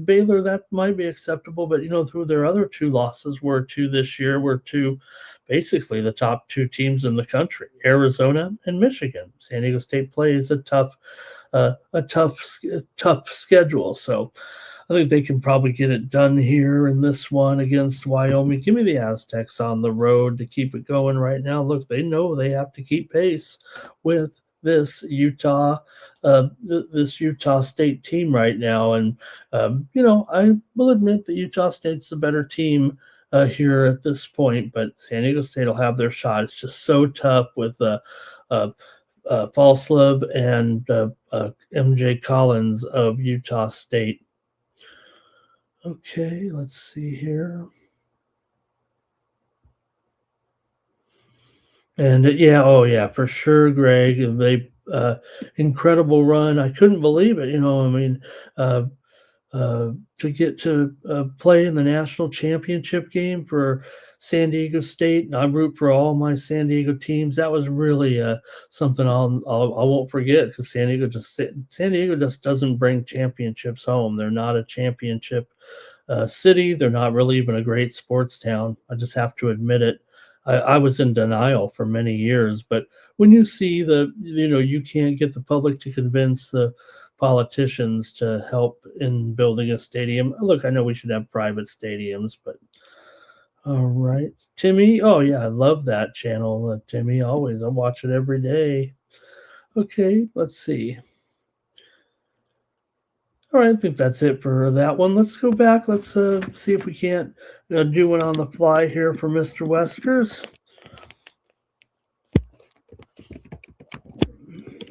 Baylor, that might be acceptable, but through their other two losses were to basically the top two teams in the country, Arizona and Michigan. San Diego State plays a tough a tough schedule. So I think they can probably get it done here in this one against Wyoming. Give me the Aztecs on the road to keep it going right now. Look, they know they have to keep pace with this this Utah State team right now, and I will admit that Utah State's a better team here at this point, but San Diego State will have their shot. It's just so tough with uh, Falslove and MJ Collins of Utah State. Okay, let's see here. And for sure, Greg. They incredible run. I couldn't believe it. Uh, to get to play in the national championship game for San Diego State, and I root for all my San Diego teams. That was really something I won't forget because San Diego just doesn't bring championships home. They're not a championship city. They're not really even a great sports town. I just have to admit it. I was in denial for many years, but when you see you can't get the public to convince the politicians to help in building a stadium. Look, I know we should have private stadiums, but all right. Timmy, oh yeah, I love that channel. Timmy, always. I watch it every day. Okay, let's see. All right, I think that's it for that one. Let's go back. Let's see if we can't do one on the fly here for Mr. Weskers.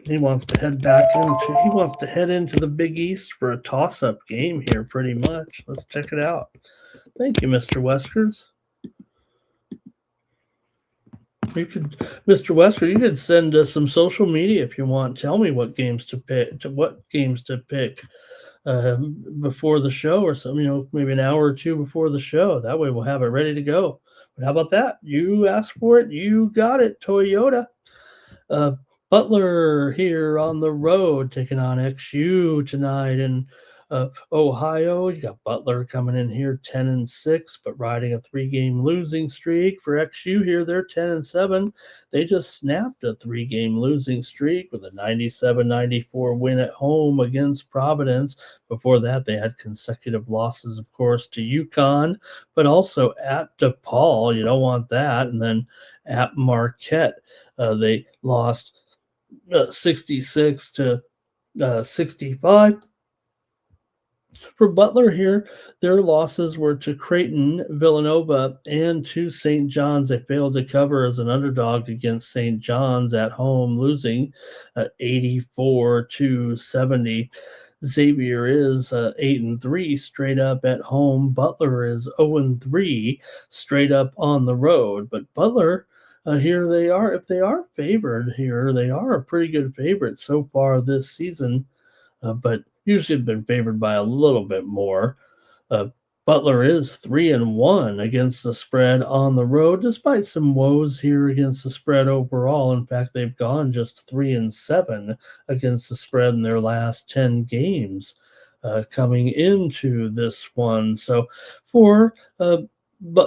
He wants to head into the Big East for a toss-up game here, pretty much. Let's check it out. Thank you, Mr. Weskers. Mr. Wesker, you could send us some social media if you want. Tell me what games to pick. Before the show or something. Maybe an hour or two before the show. That way we'll have it ready to go. But how about that? You asked for it, you got it. Toyota. Butler here on the road taking on XU tonight in Ohio. You got Butler coming in here 10-6, but riding a 3-game losing streak. For XU here, they're 10-7. They just snapped a 3-game losing streak with a 97-94 win at home against Providence. Before that, they had consecutive losses, of course, to UConn, but also at DePaul. You don't want that. And then at Marquette, they lost 66 to 65. For Butler here, their losses were to Creighton, Villanova, and to St. John's. They failed to cover as an underdog against St. John's at home, losing 84 to 70. Xavier is 8-3 straight up at home. Butler is 0-3 straight up on the road. But Butler, here they are. If they are favored here, they are a pretty good favorite so far this season, but usually have been favored by a little bit more. Butler is 3-1 against the spread on the road, despite some woes here against the spread overall. In fact, they've gone just 3-7 against the spread in their last 10 games coming into this one. So for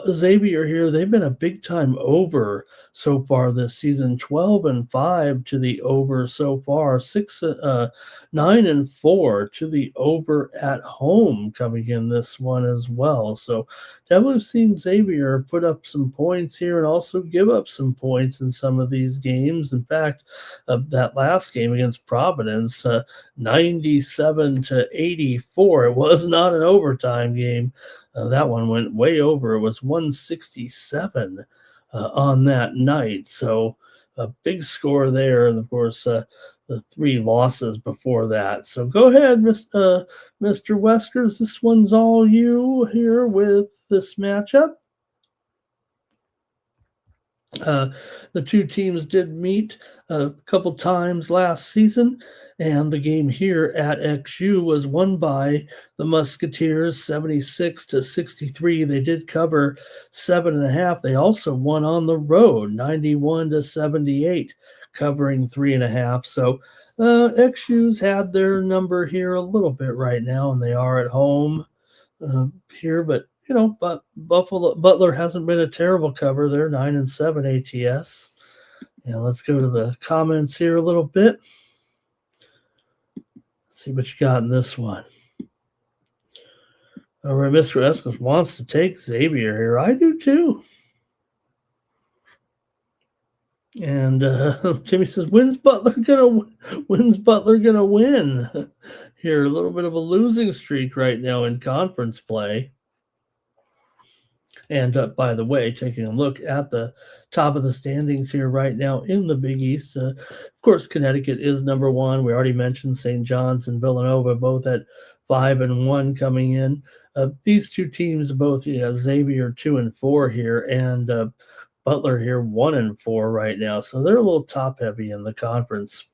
Xavier here, they've been a big time over so far this season. 12-5 to the over so far. 9-4 to the over at home coming in this one as well. So definitely seen Xavier put up some points here and also give up some points in some of these games. In fact, that last game against Providence, 97-84. It was not an overtime game. That one went way over. It was 167 on that night. So a big score there. And of course, the 3 losses before that. So go ahead, Mr. Weskers. This one's all you here with this matchup. The two teams did meet a couple times last season, and the game here at XU was won by the Musketeers 76-63. They did cover 7.5. They also won on the road 91-78, covering 3.5. So XU's had their number here a little bit right now, and they are at home here, but but Butler hasn't been a terrible cover. They're 9-7 ATS. And let's go to the comments here a little bit. See what you got in this one. All right, Mr. Eskos wants to take Xavier here. I do too. And Timmy says, "When's Butler gonna win?" Here, a little bit of a losing streak right now in conference play. And by the way, taking a look at the top of the standings here right now in the Big East, of course, Connecticut is number one. We already mentioned St. John's and Villanova, both at 5-1 coming in. These two teams, both Xavier 2-4 here, and Butler here 1-4 right now. So they're a little top heavy in the conference.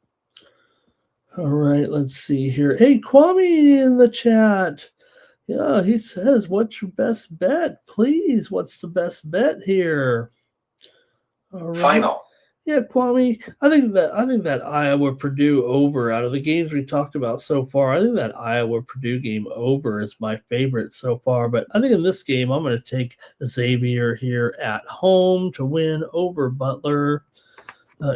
All right, let's see here. Hey, Kwame in the chat. Yeah, he says, "What's your best bet? Please, what's the best bet here?" All right. Final. Yeah, Kwame. I think that Iowa Purdue over out of the games we talked about so far. I think that Iowa Purdue game over is my favorite so far. But I think in this game, I'm going to take Xavier here at home to win over Butler.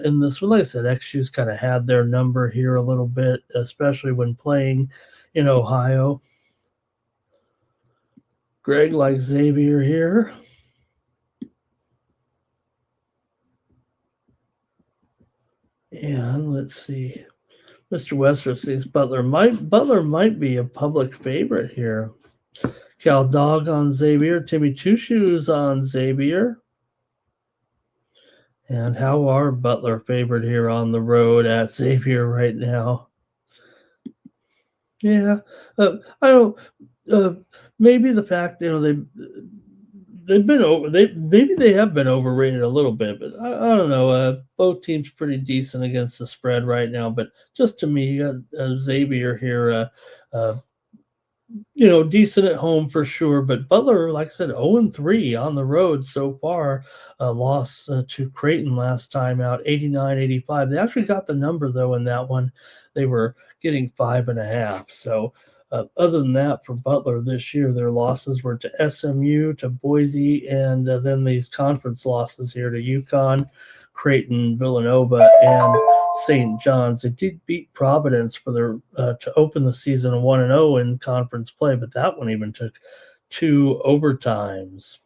In this one, like I said, XU's kind of had their number here a little bit, especially when playing in Ohio. Greg likes Xavier here. And let's see. Mr. Wester thinks Butler might be a public favorite here. Cal Dog on Xavier. Timmy Two Shoes on Xavier. And how are Butler favored here on the road at Xavier right now? Yeah, I don't. Maybe the fact they've been over. Maybe they have been overrated a little bit, but I don't know. Both teams pretty decent against the spread right now, but just to me, Xavier here, decent at home for sure. But Butler, like I said, 0-3 on the road so far. Loss to Creighton last time out, 89-85. They actually got the number though in that one. They were getting 5.5. So. Other than that, for Butler this year, their losses were to SMU, to Boise, and then these conference losses here to UConn, Creighton, Villanova, and St. John's. They did beat Providence for their to open the season 1-0 in conference play, but that one even took 2 overtimes.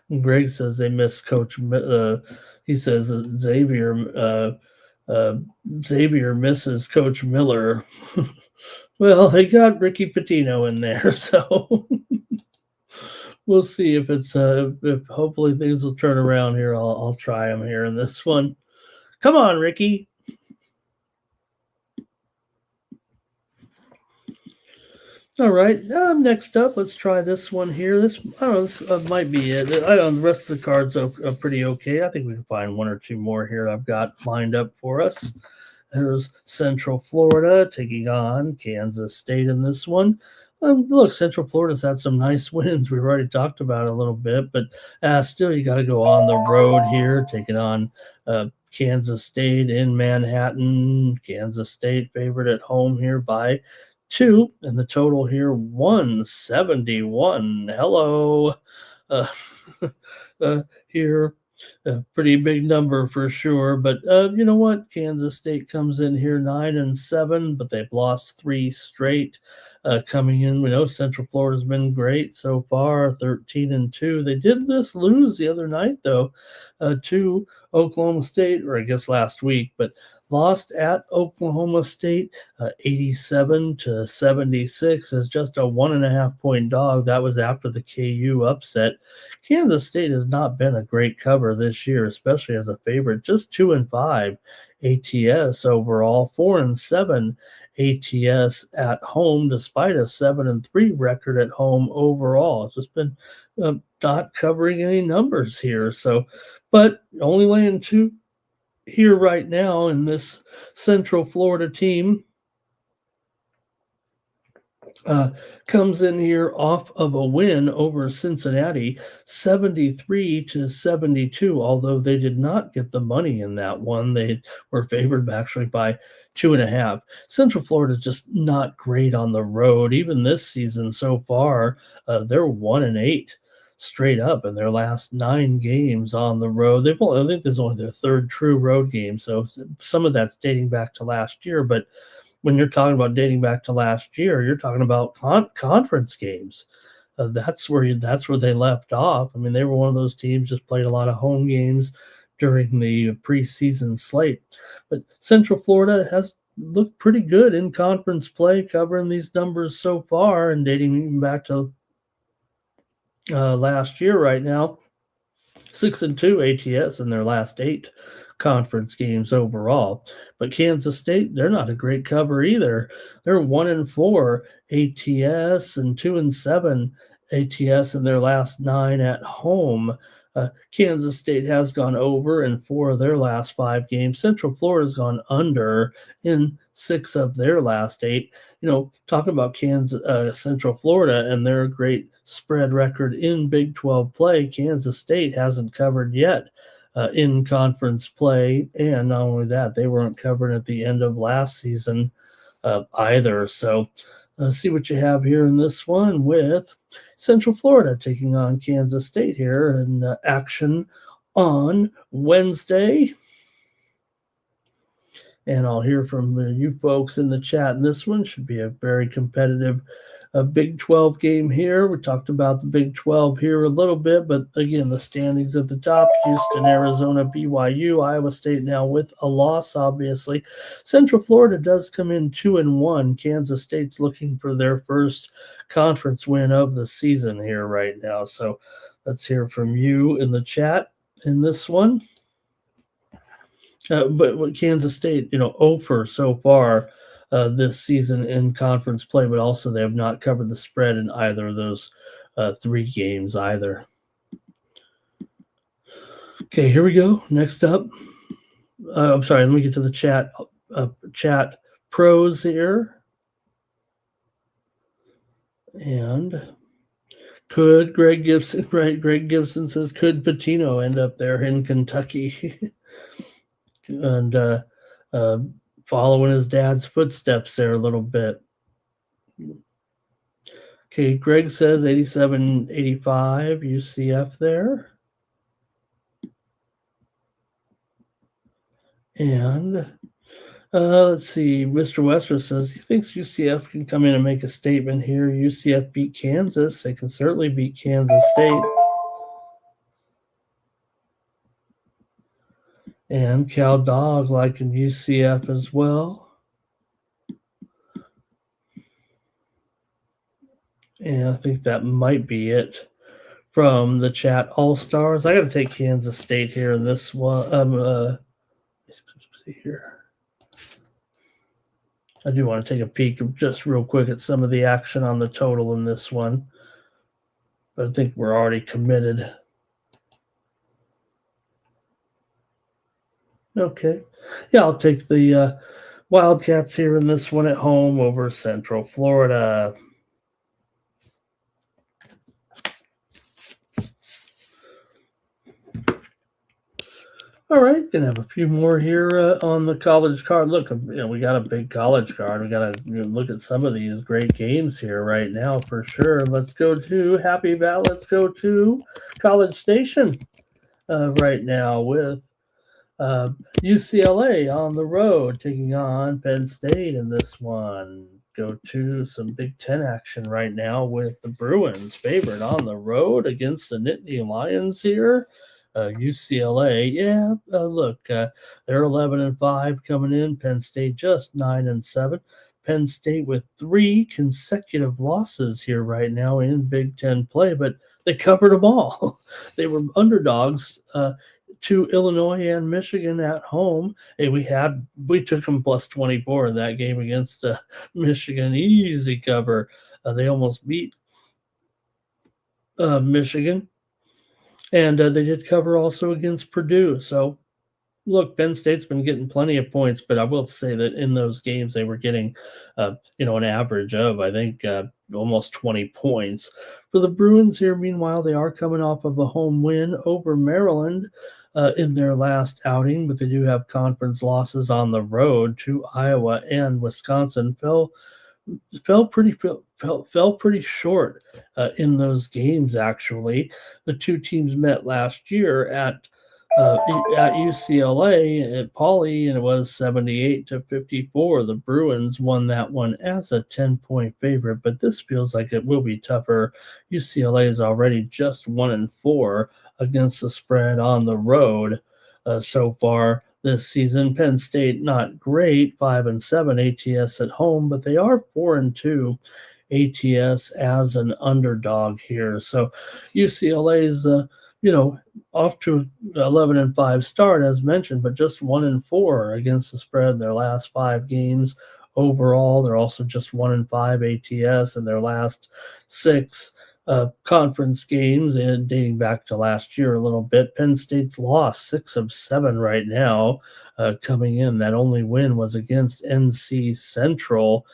And Greg says they miss Coach. He says Xavier misses Coach Miller. Well, they got Ricky Pitino in there, so we'll see if it's if hopefully things will turn around here. I'll try him here in this one. Come on, Ricky. All right, next up, let's try this one here. This might be it. The rest of the cards are pretty okay. I think we can find one or two more here I've got lined up for us. There's Central Florida taking on Kansas State in this one. Look, Central Florida's had some nice wins. We've already talked about it a little bit, but still you got to go on the road here, taking on Kansas State in Manhattan. Kansas State favored at home here by 2, and the total here 171. Hello, here a pretty big number for sure, but you know what? Kansas State comes in here 9-7, but they've lost 3 straight coming in. We know Central Florida's been great so far, 13-2. They did lose the other night though to Oklahoma State, or I guess last week, but lost at Oklahoma State 87-76 as just a 1.5 point dog. That was after the KU upset. Kansas State has not been a great cover this year, especially as a favorite. Just 2-5 ATS overall, 4-7 ATS at home, despite a 7-3 record at home overall. It's just been not covering any numbers here. So, but only laying 2 here right now in this Central Florida team. Comes in here off of a win over Cincinnati, 73-72, although they did not get the money in that one. They were favored actually by 2.5. Central Florida is just not great on the road. Even this season so far, they're 1-8. straight up in their last 9 games on the road. I think there's only their third true road game, so some of that's dating back to last year. But when you're talking about dating back to last year, you're talking about conference games. That's where they left off. I mean, they were one of those teams just played a lot of home games during the preseason slate. But Central Florida has looked pretty good in conference play, covering these numbers so far and dating even back to last year. Right now, 6-2 ATS in their last 8 conference games overall. But Kansas State, they're not a great cover either. They're 1-4 ATS and 2-7 ATS in their last 9 at home. Kansas State has gone over in 4 of their last 5 games. Central Florida's gone under in 6 of their last 8. Talking about Central Florida and their great spread record in Big 12 play, Kansas State hasn't covered yet in conference play. And not only that, they weren't covered at the end of last season either. So see what you have here in this one with Central Florida taking on Kansas State here in action on Wednesday. And I'll hear from you folks in the chat. And this one should be a very competitive Big 12 game here. We talked about the Big 12 here a little bit, but again, the standings at the top: Houston, Arizona, BYU, Iowa State now with a loss, obviously. Central Florida does come in 2-1. Kansas State's looking for their first conference win of the season here right now. So let's hear from you in the chat in this one. But with Kansas State, 0 so far this season in conference play, but also they have not covered the spread in either of those 3 games either. Okay, here we go. Next up, I'm sorry, let me get to the chat pros here. And could Greg Gibson, right? Greg Gibson says, could Patino end up there in Kentucky? And following his dad's footsteps there a little bit. Okay, Greg says 87-85 UCF there. And let's see, Mr. Wester says he thinks UCF can come in and make a statement here. UCF beat Kansas. They can certainly beat Kansas State. And Cal Dog liking UCF as well. And I think that might be it from the chat All-Stars. I got to take Kansas State here in this one. Let's see here. I do want to take a peek just real quick at some of the action on the total in this one. But I think we're already committed. Okay. Yeah, I'll take the Wildcats here in this one at home over Central Florida. All right, gonna have a few more here on the college card. Look, we got a big college card. We got to look at some of these great games here right now for sure. Let's go to Happy Valley. Let's go to College Station right now with UCLA on the road taking on Penn State in this one. Go to some Big Ten action right now with the Bruins favored on the road against the Nittany Lions here. UCLA, look, they're 11-5 coming in. Penn State just 9-7. Penn State with 3 consecutive losses here right now in Big Ten play, but they covered them all. They were underdogs to Illinois and Michigan at home. Hey, we took them plus 24 in that game against Michigan. Easy cover. They almost beat Michigan. And they did cover also against Purdue. So, look, Penn State's been getting plenty of points, but I will say that in those games they were getting, an average of, I think, almost 20 points. For the Bruins here, meanwhile, they are coming off of a home win over Maryland in their last outing, but they do have conference losses on the road to Iowa and Wisconsin. Fell fell pretty short in those games. Actually, the two teams met last year at UCLA at Pauley, and it was 78-54. The Bruins won that one as a 10-point favorite, but this feels like it will be tougher. UCLA is already just 1-4 against the spread on the road so far this season. Penn State not great, 5-7 ATS at home, but they are 4-2 ATS as an underdog here. So UCLA's off to 11-5 start as mentioned, but just 1-4 against the spread in their last 5 games. Overall, they're also just 1-5 ATS in their last 6 conference games, and dating back to last year a little bit. Penn State's lost 6 of 7 right now coming in. That only win was against NC Central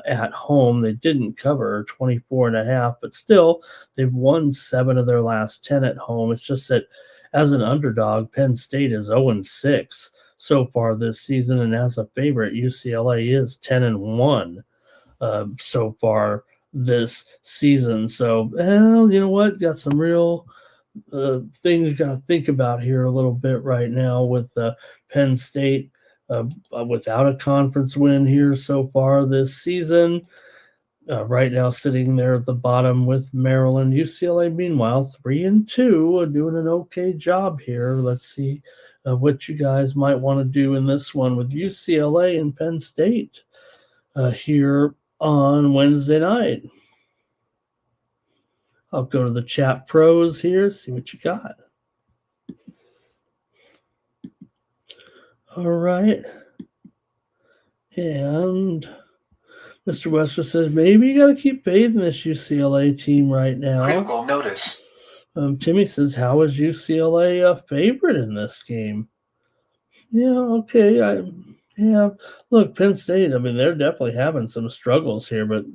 at home. They didn't cover 24.5, but still they've won 7 of their last 10 at home. It's just that as an underdog, Penn State is 0-6 so far this season, and as a favorite, UCLA is 10-1 so far this season. So, well, you know what? Got some real things you got to think about here a little bit right now with Penn State without a conference win here so far this season. Right now, sitting there at the bottom with Maryland. UCLA, meanwhile, 3-2, doing an okay job here. Let's see what you guys might want to do in this one with UCLA and Penn State here on Wednesday night. I'll go to the chat pros here, see what you got. All right. And Mr. Wester says, maybe you got to keep fading this UCLA team right now. Critical notice. Timmy says, how is UCLA a favorite in this game? Yeah, okay. Look, Penn State, I mean, they're definitely having some struggles here, but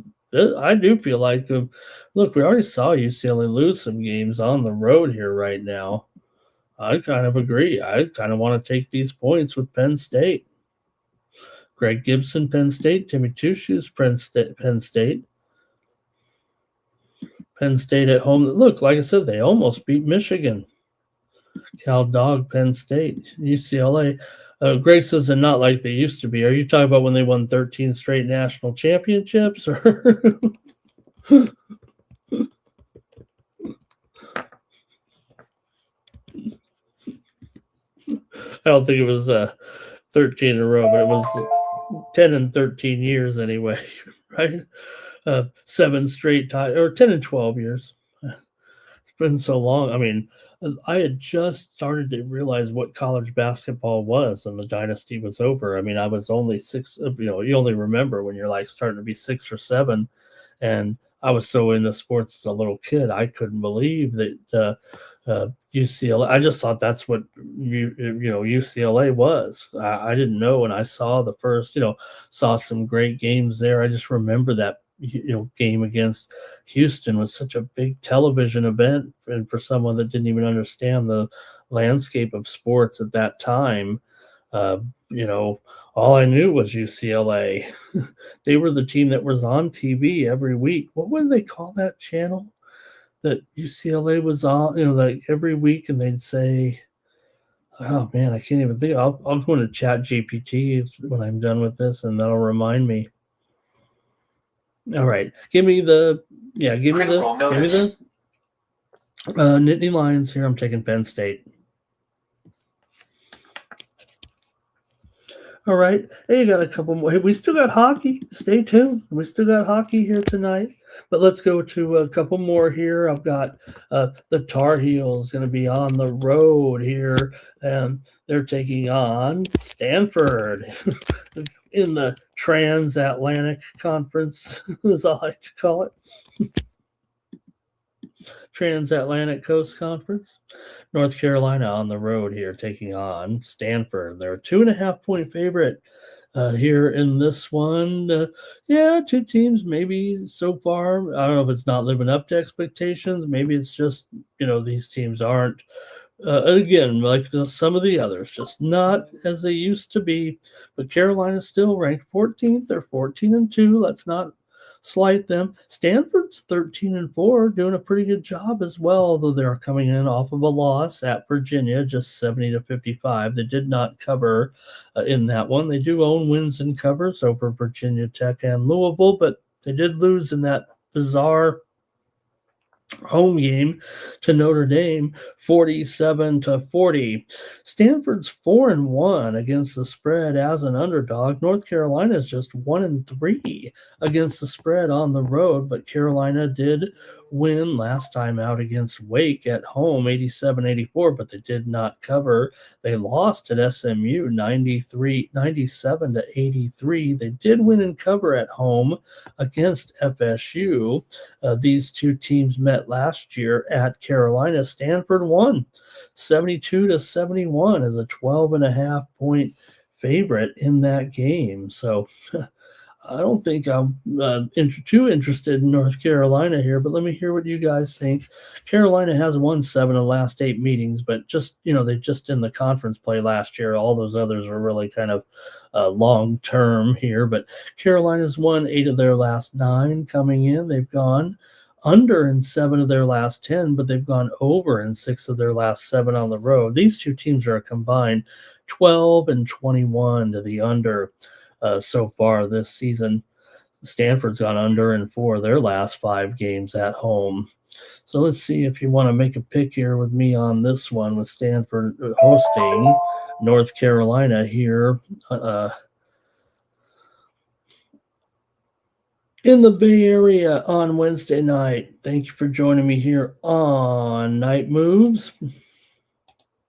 I do feel like, look, we already saw UCLA lose some games on the road here right now. I kind of agree. I kind of want to take these points with Penn State. Greg Gibson, Penn State. Timmy Two Shoes, Penn State. Penn State at home. Look, like I said, they almost beat Michigan. Cal Dog, Penn State. UCLA. Greg says they're not like they used to be. Are you talking about when they won 13 straight national championships? Or I don't think it was 13 in a row, but it was 10 and 13 years anyway, right? 7 straight ties, or 10 and 12 years. It's been so long. I mean, I had just started to realize what college basketball was, and the dynasty was over. I mean, I was only 6. You only remember when you're like starting to be 6 or 7, and I was so into sports as a little kid, I couldn't believe that UCLA. I just thought that's what UCLA was. I didn't know, and I saw the first. Saw some great games there. I just remember that game against Houston was such a big television event, and for someone that didn't even understand the landscape of sports at that time, all I knew was UCLA. They were the team that was on TV every week. What would they call that channel that UCLA was on? Like every week, and they'd say, "Oh man, I can't even think." I'll go into Chat GPT when I'm done with this, and that'll remind me. All right, give me the Nittany Lions here. I'm taking Penn State. All right. Hey, you got a couple more. Hey, we still got hockey. Stay tuned. We still got hockey here tonight. But let's go to a couple more here. I've got the Tar Heels going to be on the road here, and they're taking on Stanford in the Transatlantic Conference, as I like to call it. Transatlantic Coast Conference. North Carolina on the road here taking on Stanford. They're a 2.5-point favorite here in this one. Two teams maybe so far. I don't know if it's not living up to expectations. Maybe it's just, these teams aren't, again, like some of the others, just not as they used to be. But Carolina's still ranked 14th. They're 14-2. Let's not slight them. Stanford's 13-4, doing a pretty good job as well, though they're coming in off of a loss at Virginia, just 70-55. They did not cover in that one. They do own wins and covers over Virginia Tech and Louisville, but they did lose in that bizarre home game to Notre Dame 47-40. Stanford's 4-1 against the spread as an underdog. North Carolina is just 1-3 against the spread on the road, but Carolina did win last time out against Wake at home 87-84, but they did not cover. They lost at SMU 97-83. They did win and cover at home against FSU. These two teams met last year at Carolina. Stanford won 72-71 as a 12.5 point favorite in that game. So I don't think I'm too interested in North Carolina here, but let me hear what you guys think. Carolina has won 7 of the last 8 meetings, but just, they just in the conference play last year. All those others are really kind of long term here, but Carolina's won 8 of their last 9 coming in. They've gone under in 7 of their last 10, but they've gone over in 6 of their last 7 on the road. These two teams are a combined 12-21 to the under. So far this season. Stanford's gone under in 4 of their last 5 games at home. So let's see if you want to make a pick here with me on this one, with Stanford hosting North Carolina here in the Bay Area on Wednesday night. Thank you for joining me here on Night Moves.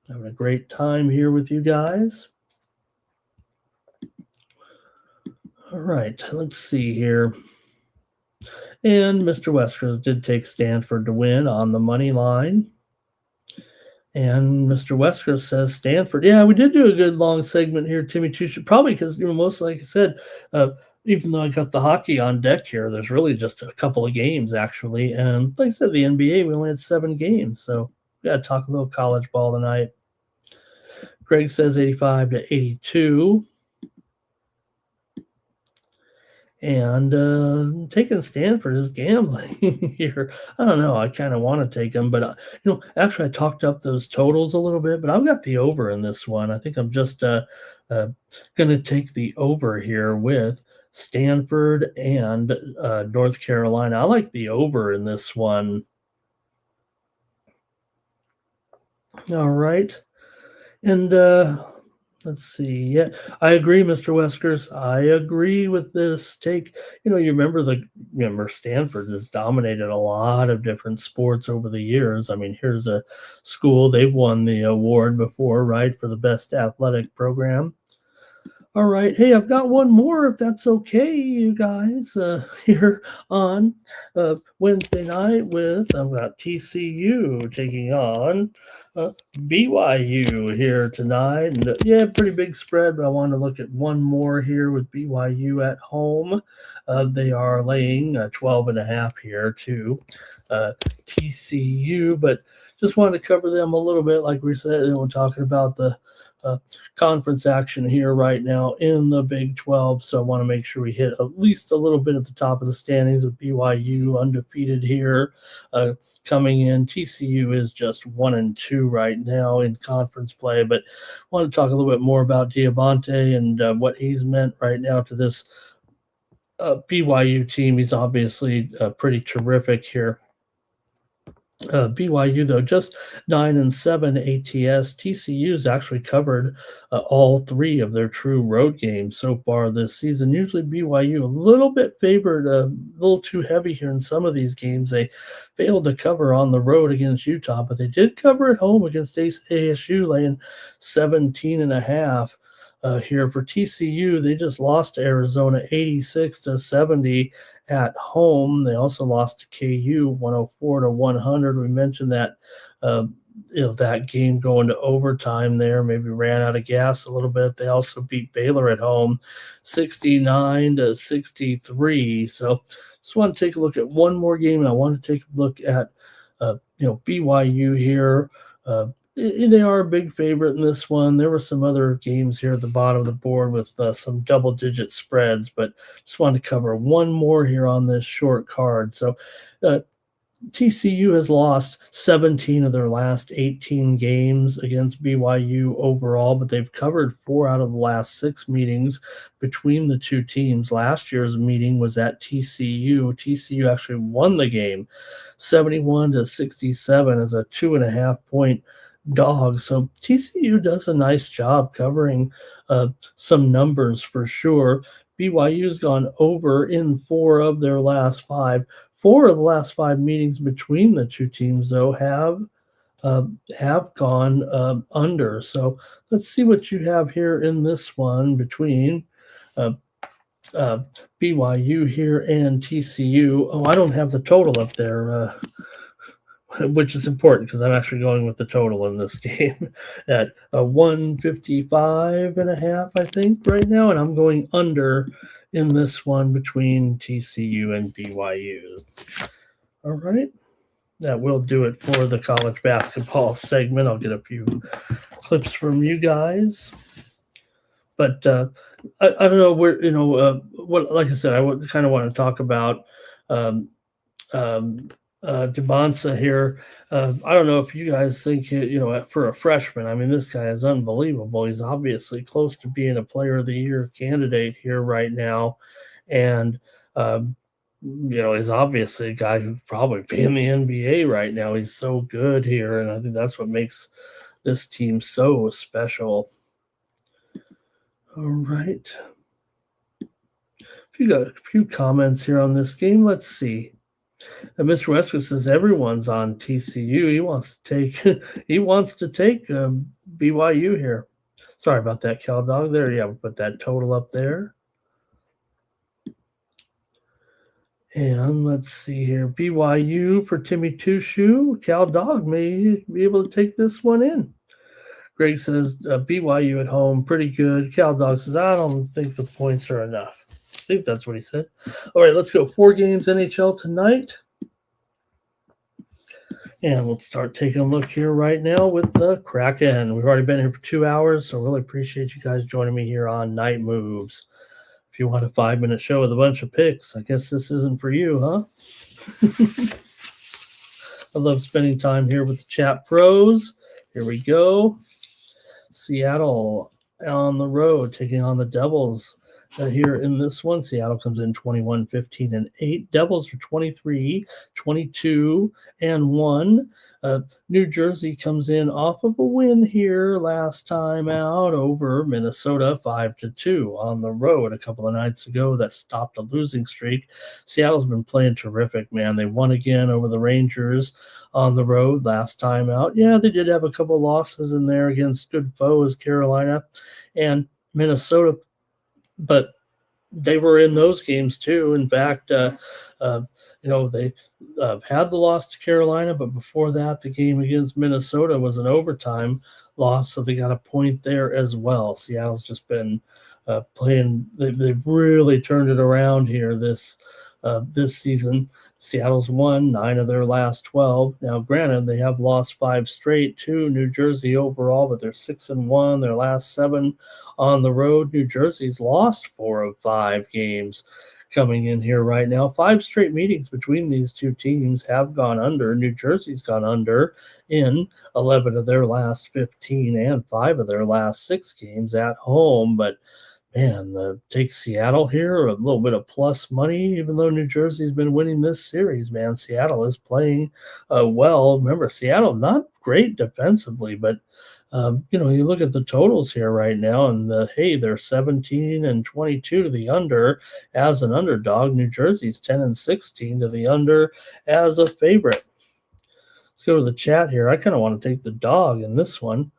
Having a great time here with you guys. All right, let's see here. And Mr. Weskers did take Stanford to win on the money line. And Mr. Weskers says Stanford. Yeah, we did do a good long segment here, Timmy Tucci, probably because, most like I said, even though I got the hockey on deck here, there's really just a couple of games, actually. And like I said, the NBA, we only had 7 games. So we got to talk a little college ball tonight. Greg says 85-82. And taking Stanford is gambling here. I don't know. I kind of want to take them, but actually I talked up those totals a little bit, but I've got the over in this one. I think I'm just going to take the over here with Stanford and North Carolina. I like the over in this one. All right. And let's see. Yeah, I agree, Mr. Weskers. I agree with this take. You remember Stanford has dominated a lot of different sports over the years. I mean, here's a school, they've won the award before, right, for the best athletic program. All right. Hey, I've got one more, if that's okay, you guys, here on Wednesday night I've got TCU taking on BYU here tonight. And yeah, pretty big spread, but I want to look at one more here with BYU at home. They are laying 12.5 here to TCU, but just wanted to cover them a little bit. Like we said, we're talking about the conference action here right now in the Big 12. So I want to make sure we hit at least a little bit at the top of the standings with BYU undefeated here coming in. TCU is just 1-2 right now in conference play, but I want to talk a little bit more about Diabate and what he's meant right now to this BYU team. He's obviously pretty terrific here. BYU, though, just 9-7 ATS. TCU's actually covered all 3 of their true road games so far this season. Usually BYU a little bit favored, a little too heavy here in some of these games. They failed to cover on the road against Utah, but they did cover at home against ASU, laying 17.5. Here for TCU, they just lost to Arizona 86-70 at home. They also lost to KU 104-100. We mentioned that that game going to overtime there, maybe ran out of gas a little bit. They also beat Baylor at home 69-63. So just want to take a look at one more game, and I want to take a look at BYU here. They are a big favorite in this one. There were some other games here at the bottom of the board with some double-digit spreads, but just wanted to cover one more here on this short card. So, uh, TCU has lost 17 of their last 18 games against BYU overall, but they've covered 4 out of the last 6 meetings between the two teams. Last year's meeting was at TCU. TCU actually won the game 71-67 as a 2.5 point dog. So TCU does a nice job covering some numbers for sure. BYU's gone over in 4 of their last 5. 4 of the last 5 meetings between the two teams, though, have gone under. So let's see what you have here in this one between uh, BYU here and TCU. Oh, I don't have the total up there, which is important because I'm actually going with the total in this game at 155.5, I think, right now, and I'm going under in this one between TCU and BYU. All right. That will do it for the college basketball segment. I'll get a few clips from you guys. But I don't know where, what, like I said, I would kind of want to talk about DeBonsa here. I don't know if you guys think, for a freshman, I mean, this guy is unbelievable. He's obviously close to being a player of the year candidate here right now. And, he's obviously a guy who'd probably be in the NBA right now. He's so good here. And I think that's what makes this team so special. All right. You got a few comments here on this game. Let's see. Mr. Westwood says everyone's on TCU. He wants to take BYU here. Sorry about that, Cal Dog. There, yeah, we'll put that total up there. And let's see here. BYU for Timmy Two-Shoe. Cal Dog may be able to take this one in. Greg says BYU at home, pretty good. Cal Dog says, I don't think the points are enough. I think that's what he said. All right, let's go. 4 games NHL tonight. And we'll start taking a look here right now with the Kraken. We've already been here for 2 hours, so really appreciate you guys joining me here on Night Moves. If you want a 5-minute show with a bunch of picks, I guess this isn't for you, huh? I love spending time here with the chat pros. Here we go. Seattle on the road taking on the Devils here in this one. Seattle comes in 21-15-8. Devils are 23-22-1. New Jersey comes in off of a win here last time out over Minnesota 5-2 on the road a couple of nights ago. That stopped a losing streak. Seattle's been playing terrific, man. They won again over the Rangers on the road last time out. Yeah, they did have a couple of losses in there against good foes, Carolina and Minnesota, but they were in those games too. In fact, they had the loss to Carolina, but before that, the game against Minnesota was an overtime loss, so they got a point there as well. Seattle's just been playing. They've really turned it around here this season. Seattle's won 9 of their last 12. Now, granted, they have lost 5 straight to New Jersey overall, but they're 6-1. Their last 7 on the road. New Jersey's lost 4 of 5 games coming in here right now. 5 straight meetings between these two teams have gone under. New Jersey's gone under in 11 of their last 15 and 5 of their last 6 games at home. But man, take Seattle here, a little bit of plus money, even though New Jersey's been winning this series, man. Seattle is playing well. Remember, Seattle, not great defensively, but, you look at the totals here right now, and they're 17-22 to the under as an underdog. New Jersey's 10-16 to the under as a favorite. Let's go to the chat here. I kind of want to take the dog in this one.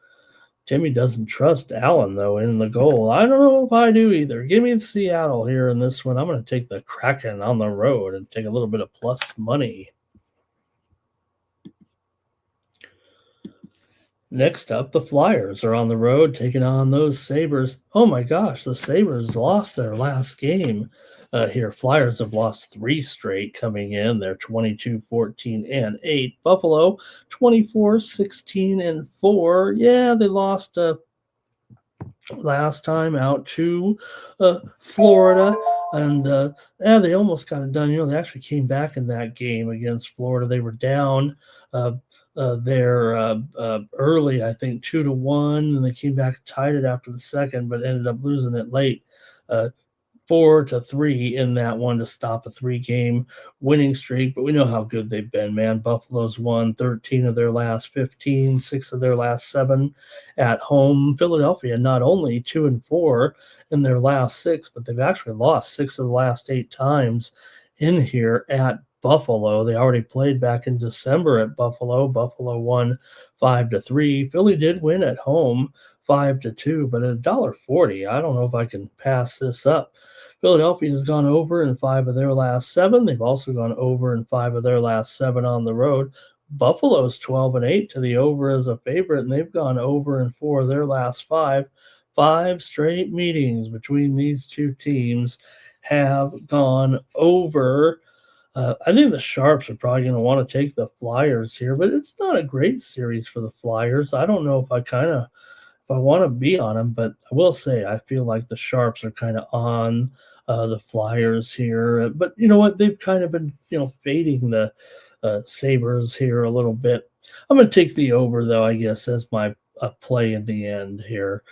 Jimmy doesn't trust Allen, though, in the goal. I don't know if I do either. Give me Seattle here in this one. I'm going to take the Kraken on the road and take a little bit of plus money. Next up, the Flyers are on the road taking on those Sabres. Oh, my gosh, the Sabres lost their last game here. Flyers have lost three straight coming in. They're 22, 14, and 8. Buffalo, 24, 16, and 4. Yeah, they lost last time out to Florida. And yeah, they almost got it done. They actually came back in that game against Florida. They were down uh, there early, I think 2-1, and they came back and tied it after the second, but ended up losing it late. Uh, 4-3 in that one to stop a three-game winning streak. But we know how good they've been, man. Buffalo's won 13 of their last 15, 6 of their last 7 at home. Philadelphia not only 2-4 in their last 6, but they've actually lost 6 of the last 8 times in here at Buffalo. They already played back in December at Buffalo. Buffalo won 5-3. Philly did win at home 5-2, but at $1.40, I don't know if I can pass this up. Philadelphia has gone over in 5 of their last 7. They've also gone over in 5 of their last 7 on the road. Buffalo's 12-8 to the over as a favorite, and they've gone over in 4 of their last 5. 5 straight meetings between these two teams have gone over. I think the Sharps are probably going to want to take the Flyers here, but it's not a great series for the Flyers. I don't know if I want to be on them, but I will say I feel like the Sharps are kind of on the Flyers here. But you know what? They've kind of been, fading the Sabres here a little bit. I'm going to take the over, though, I guess, as my play in the end here.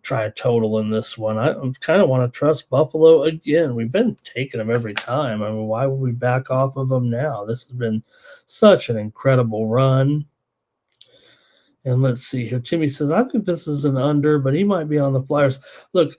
Try a total in this one. I kind of want to trust Buffalo again. We've been taking them every time. I mean, why would we back off of them now? This has been such an incredible run. And let's see here. Timmy says, I think this is an under, but he might be on the Flyers. Look,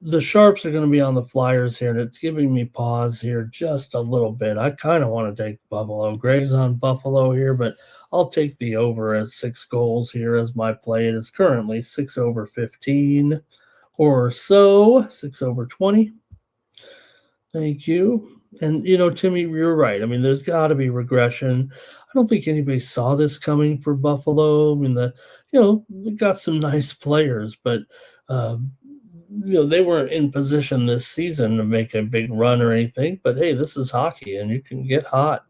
the Sharps are going to be on the Flyers here, and it's giving me pause here just a little bit. I kind of want to take Buffalo. Greg's on Buffalo here, but I'll take the over as 6 goals here as my play. It is currently 6 over 15 or so, 6 over 20. Thank you. And, Timmy, you're right. I mean, there's got to be regression. I don't think anybody saw this coming for Buffalo. I mean, they got some nice players, but, they weren't in position this season to make a big run or anything. But, hey, this is hockey, and you can get hot.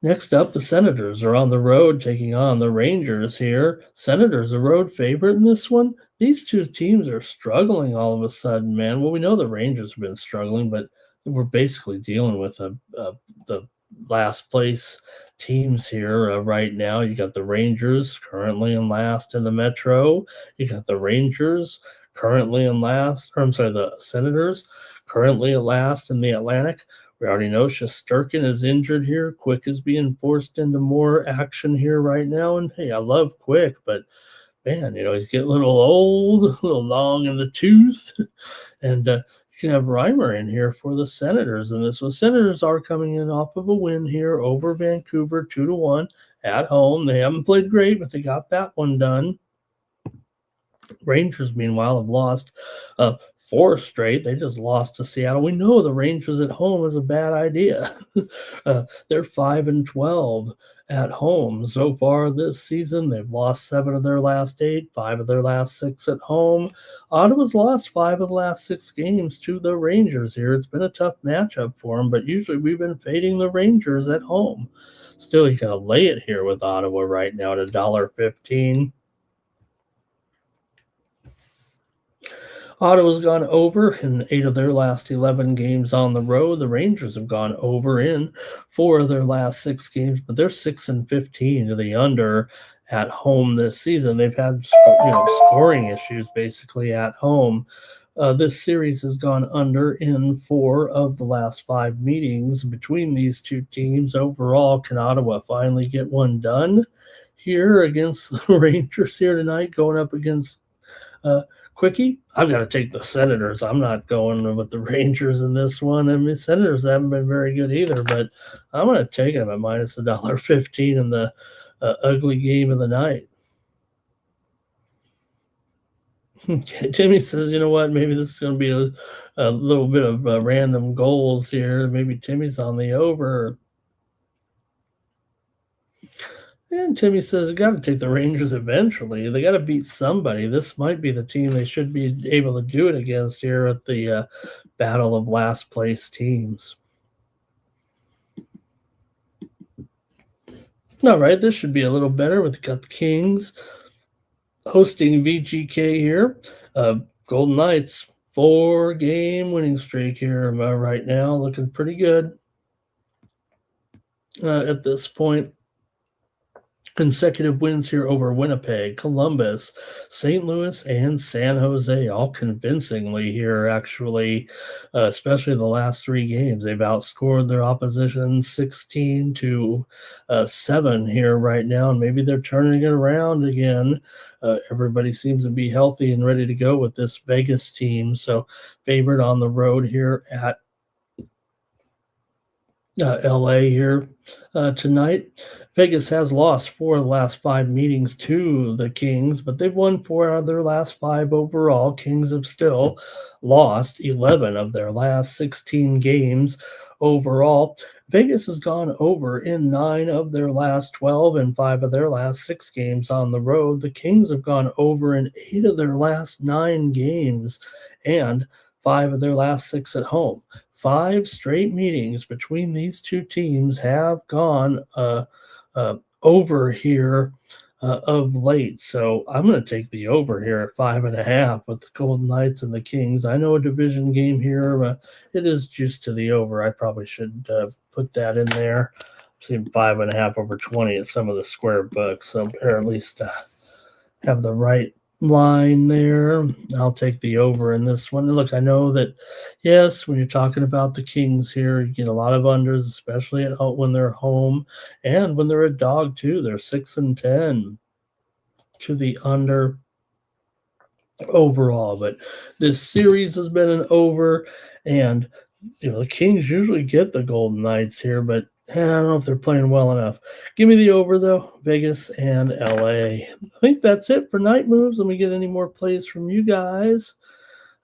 Next up, the Senators are on the road taking on the Rangers here. Senators a road favorite in this one. These two teams are struggling all of a sudden, man. Well, we know the Rangers have been struggling, but we're basically dealing with the last place teams here right now. You got the Rangers currently in last in the Metro. You got the Rangers currently in last, or I'm sorry, the Senators currently at last in the Atlantic. We already know Shesterkin is injured here. Quick is being forced into more action here right now. And hey, I love Quick, but man, he's getting a little old, a little long in the tooth. And you can have Reimer in here for the Senators. And this one, Senators are coming in off of a win here over Vancouver, 2-1 at home. They haven't played great, but they got that one done. Rangers, meanwhile, have lost 4 straight. They just lost to Seattle. We know the Rangers at home is a bad idea. They're 5-12 at home so far this season. They've lost 7 of their last 8, 5 of their last 6 at home. Ottawa's lost 5 of the last 6 games to the Rangers here. It's been a tough matchup for them, but usually we've been fading the Rangers at home. Still, you gotta lay it here with Ottawa right now at $1.15. Ottawa's gone over in 8 of their last 11 games on the road. The Rangers have gone over in 4 of their last 6 games, but they're 6-15 to the under at home this season. They've had scoring issues basically at home. This series has gone under in 4 of the last 5 meetings between these two teams. Overall, can Ottawa finally get one done here against the Rangers here tonight, going up against Quickie? I've got to take the Senators. I'm not going with the Rangers in this one. I mean, Senators haven't been very good either, but I'm going to take them at minus $1.15 in the ugly game of the night. Okay, Timmy says, you know what? Maybe this is going to be a little bit of random goals here. Maybe Timmy's on the over. And Timmy says, got to take the Rangers eventually. They got to beat somebody. This might be the team they should be able to do it against here at the battle of last place teams. All right, this should be a little better. We've got the Kings hosting VGK here. Golden Knights, 4-game winning streak here right now, looking pretty good at this point. Consecutive wins here over Winnipeg, Columbus, St. Louis, and San Jose, all convincingly here, actually, especially the last 3 games. They've outscored their opposition 16-7 here right now, and maybe they're turning it around again. Everybody seems to be healthy and ready to go with this Vegas team, so favored on the road here at LA here tonight. Vegas has lost 4 of the last 5 meetings to the Kings, but they've won 4 out of their last 5 overall. Kings have still lost 11 of their last 16 games overall. Vegas has gone over in 9 of their last 12 and 5 of their last 6 games on the road. The Kings have gone over in 8 of their last 9 games and 5 of their last 6 at home. 5 straight meetings between these two teams have gone over here of late. So I'm going to take the over here at 5.5 with the Golden Knights and the Kings. I know a division game here. It is juiced to the over. I probably should put that in there. I'm seeing 5.5 over 20 at some of the square books. So or at least have the right line there. I'll take the over in this one. Look, I know that, yes, when you're talking about the Kings here, you get a lot of unders, especially when they're home and when they're a dog too. They're 6-10 to the under overall, but this series has been an over, and the Kings usually get the Golden Knights here, but I don't know if they're playing well enough. Give me the over, though, Vegas and LA. I think that's it for night moves. Let me get any more plays from you guys.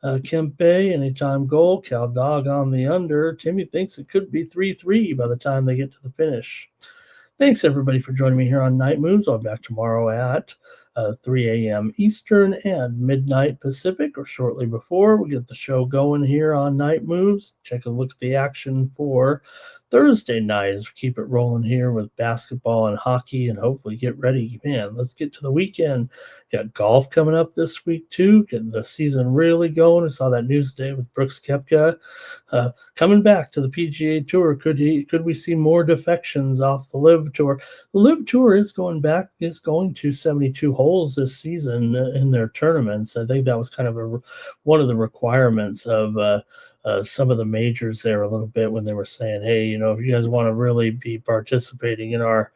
Kempe, anytime goal. Cal Dog on the under. Timmy thinks it could be 3-3 by the time they get to the finish. Thanks, everybody, for joining me here on Night Moves. I'll be back tomorrow at 3 a.m. Eastern and midnight Pacific, or shortly before. We'll get the show going here on Night Moves. Check a look at the action for Thursday night as we keep it rolling here with basketball and hockey, and hopefully get ready. Man, let's get to the weekend. Got golf coming up this week too, getting the season really going. I saw that news today with Brooks Koepka coming back to the PGA Tour. Could we see more defections off the LIV Tour? The LIV Tour is going to 72 holes this season in their tournaments. I think that was kind of one of the requirements of some of the majors there a little bit when they were saying, hey, if you guys want to really be participating in our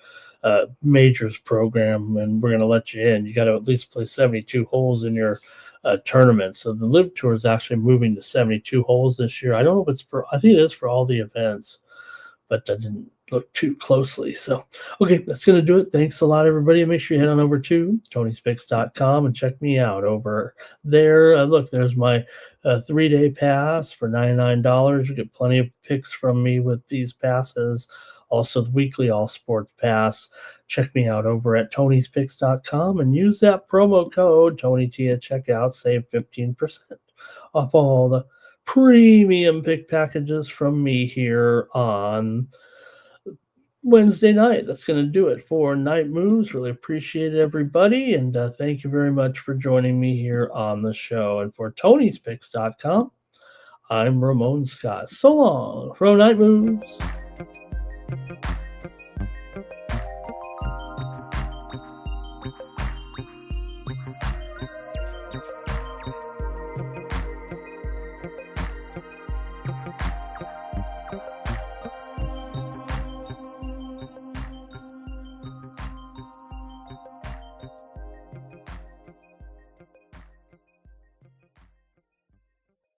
majors program and we're going to let you in, you got to at least play 72 holes in your tournament. So the LIV Tour is actually moving to 72 holes this year. I don't know if it's I think it is for all the events, but I didn't look too closely. So, okay, that's going to do it. Thanks a lot, everybody. Make sure you head on over to TonySpicks.com and check me out over there. Look, there's my 3-day pass for $99. You get plenty of picks from me with these passes. Also, the weekly All Sports Pass. Check me out over at TonySpicks.com and use that promo code TonyT at checkout. Save 15% off all the premium pick packages from me here on Wednesday night. That's going to do it for Night Moves. Really appreciate it, everybody, and thank you very much for joining me here on the show. And for TonySpicks.com, I'm Ramon Scott. So long from Night Moves.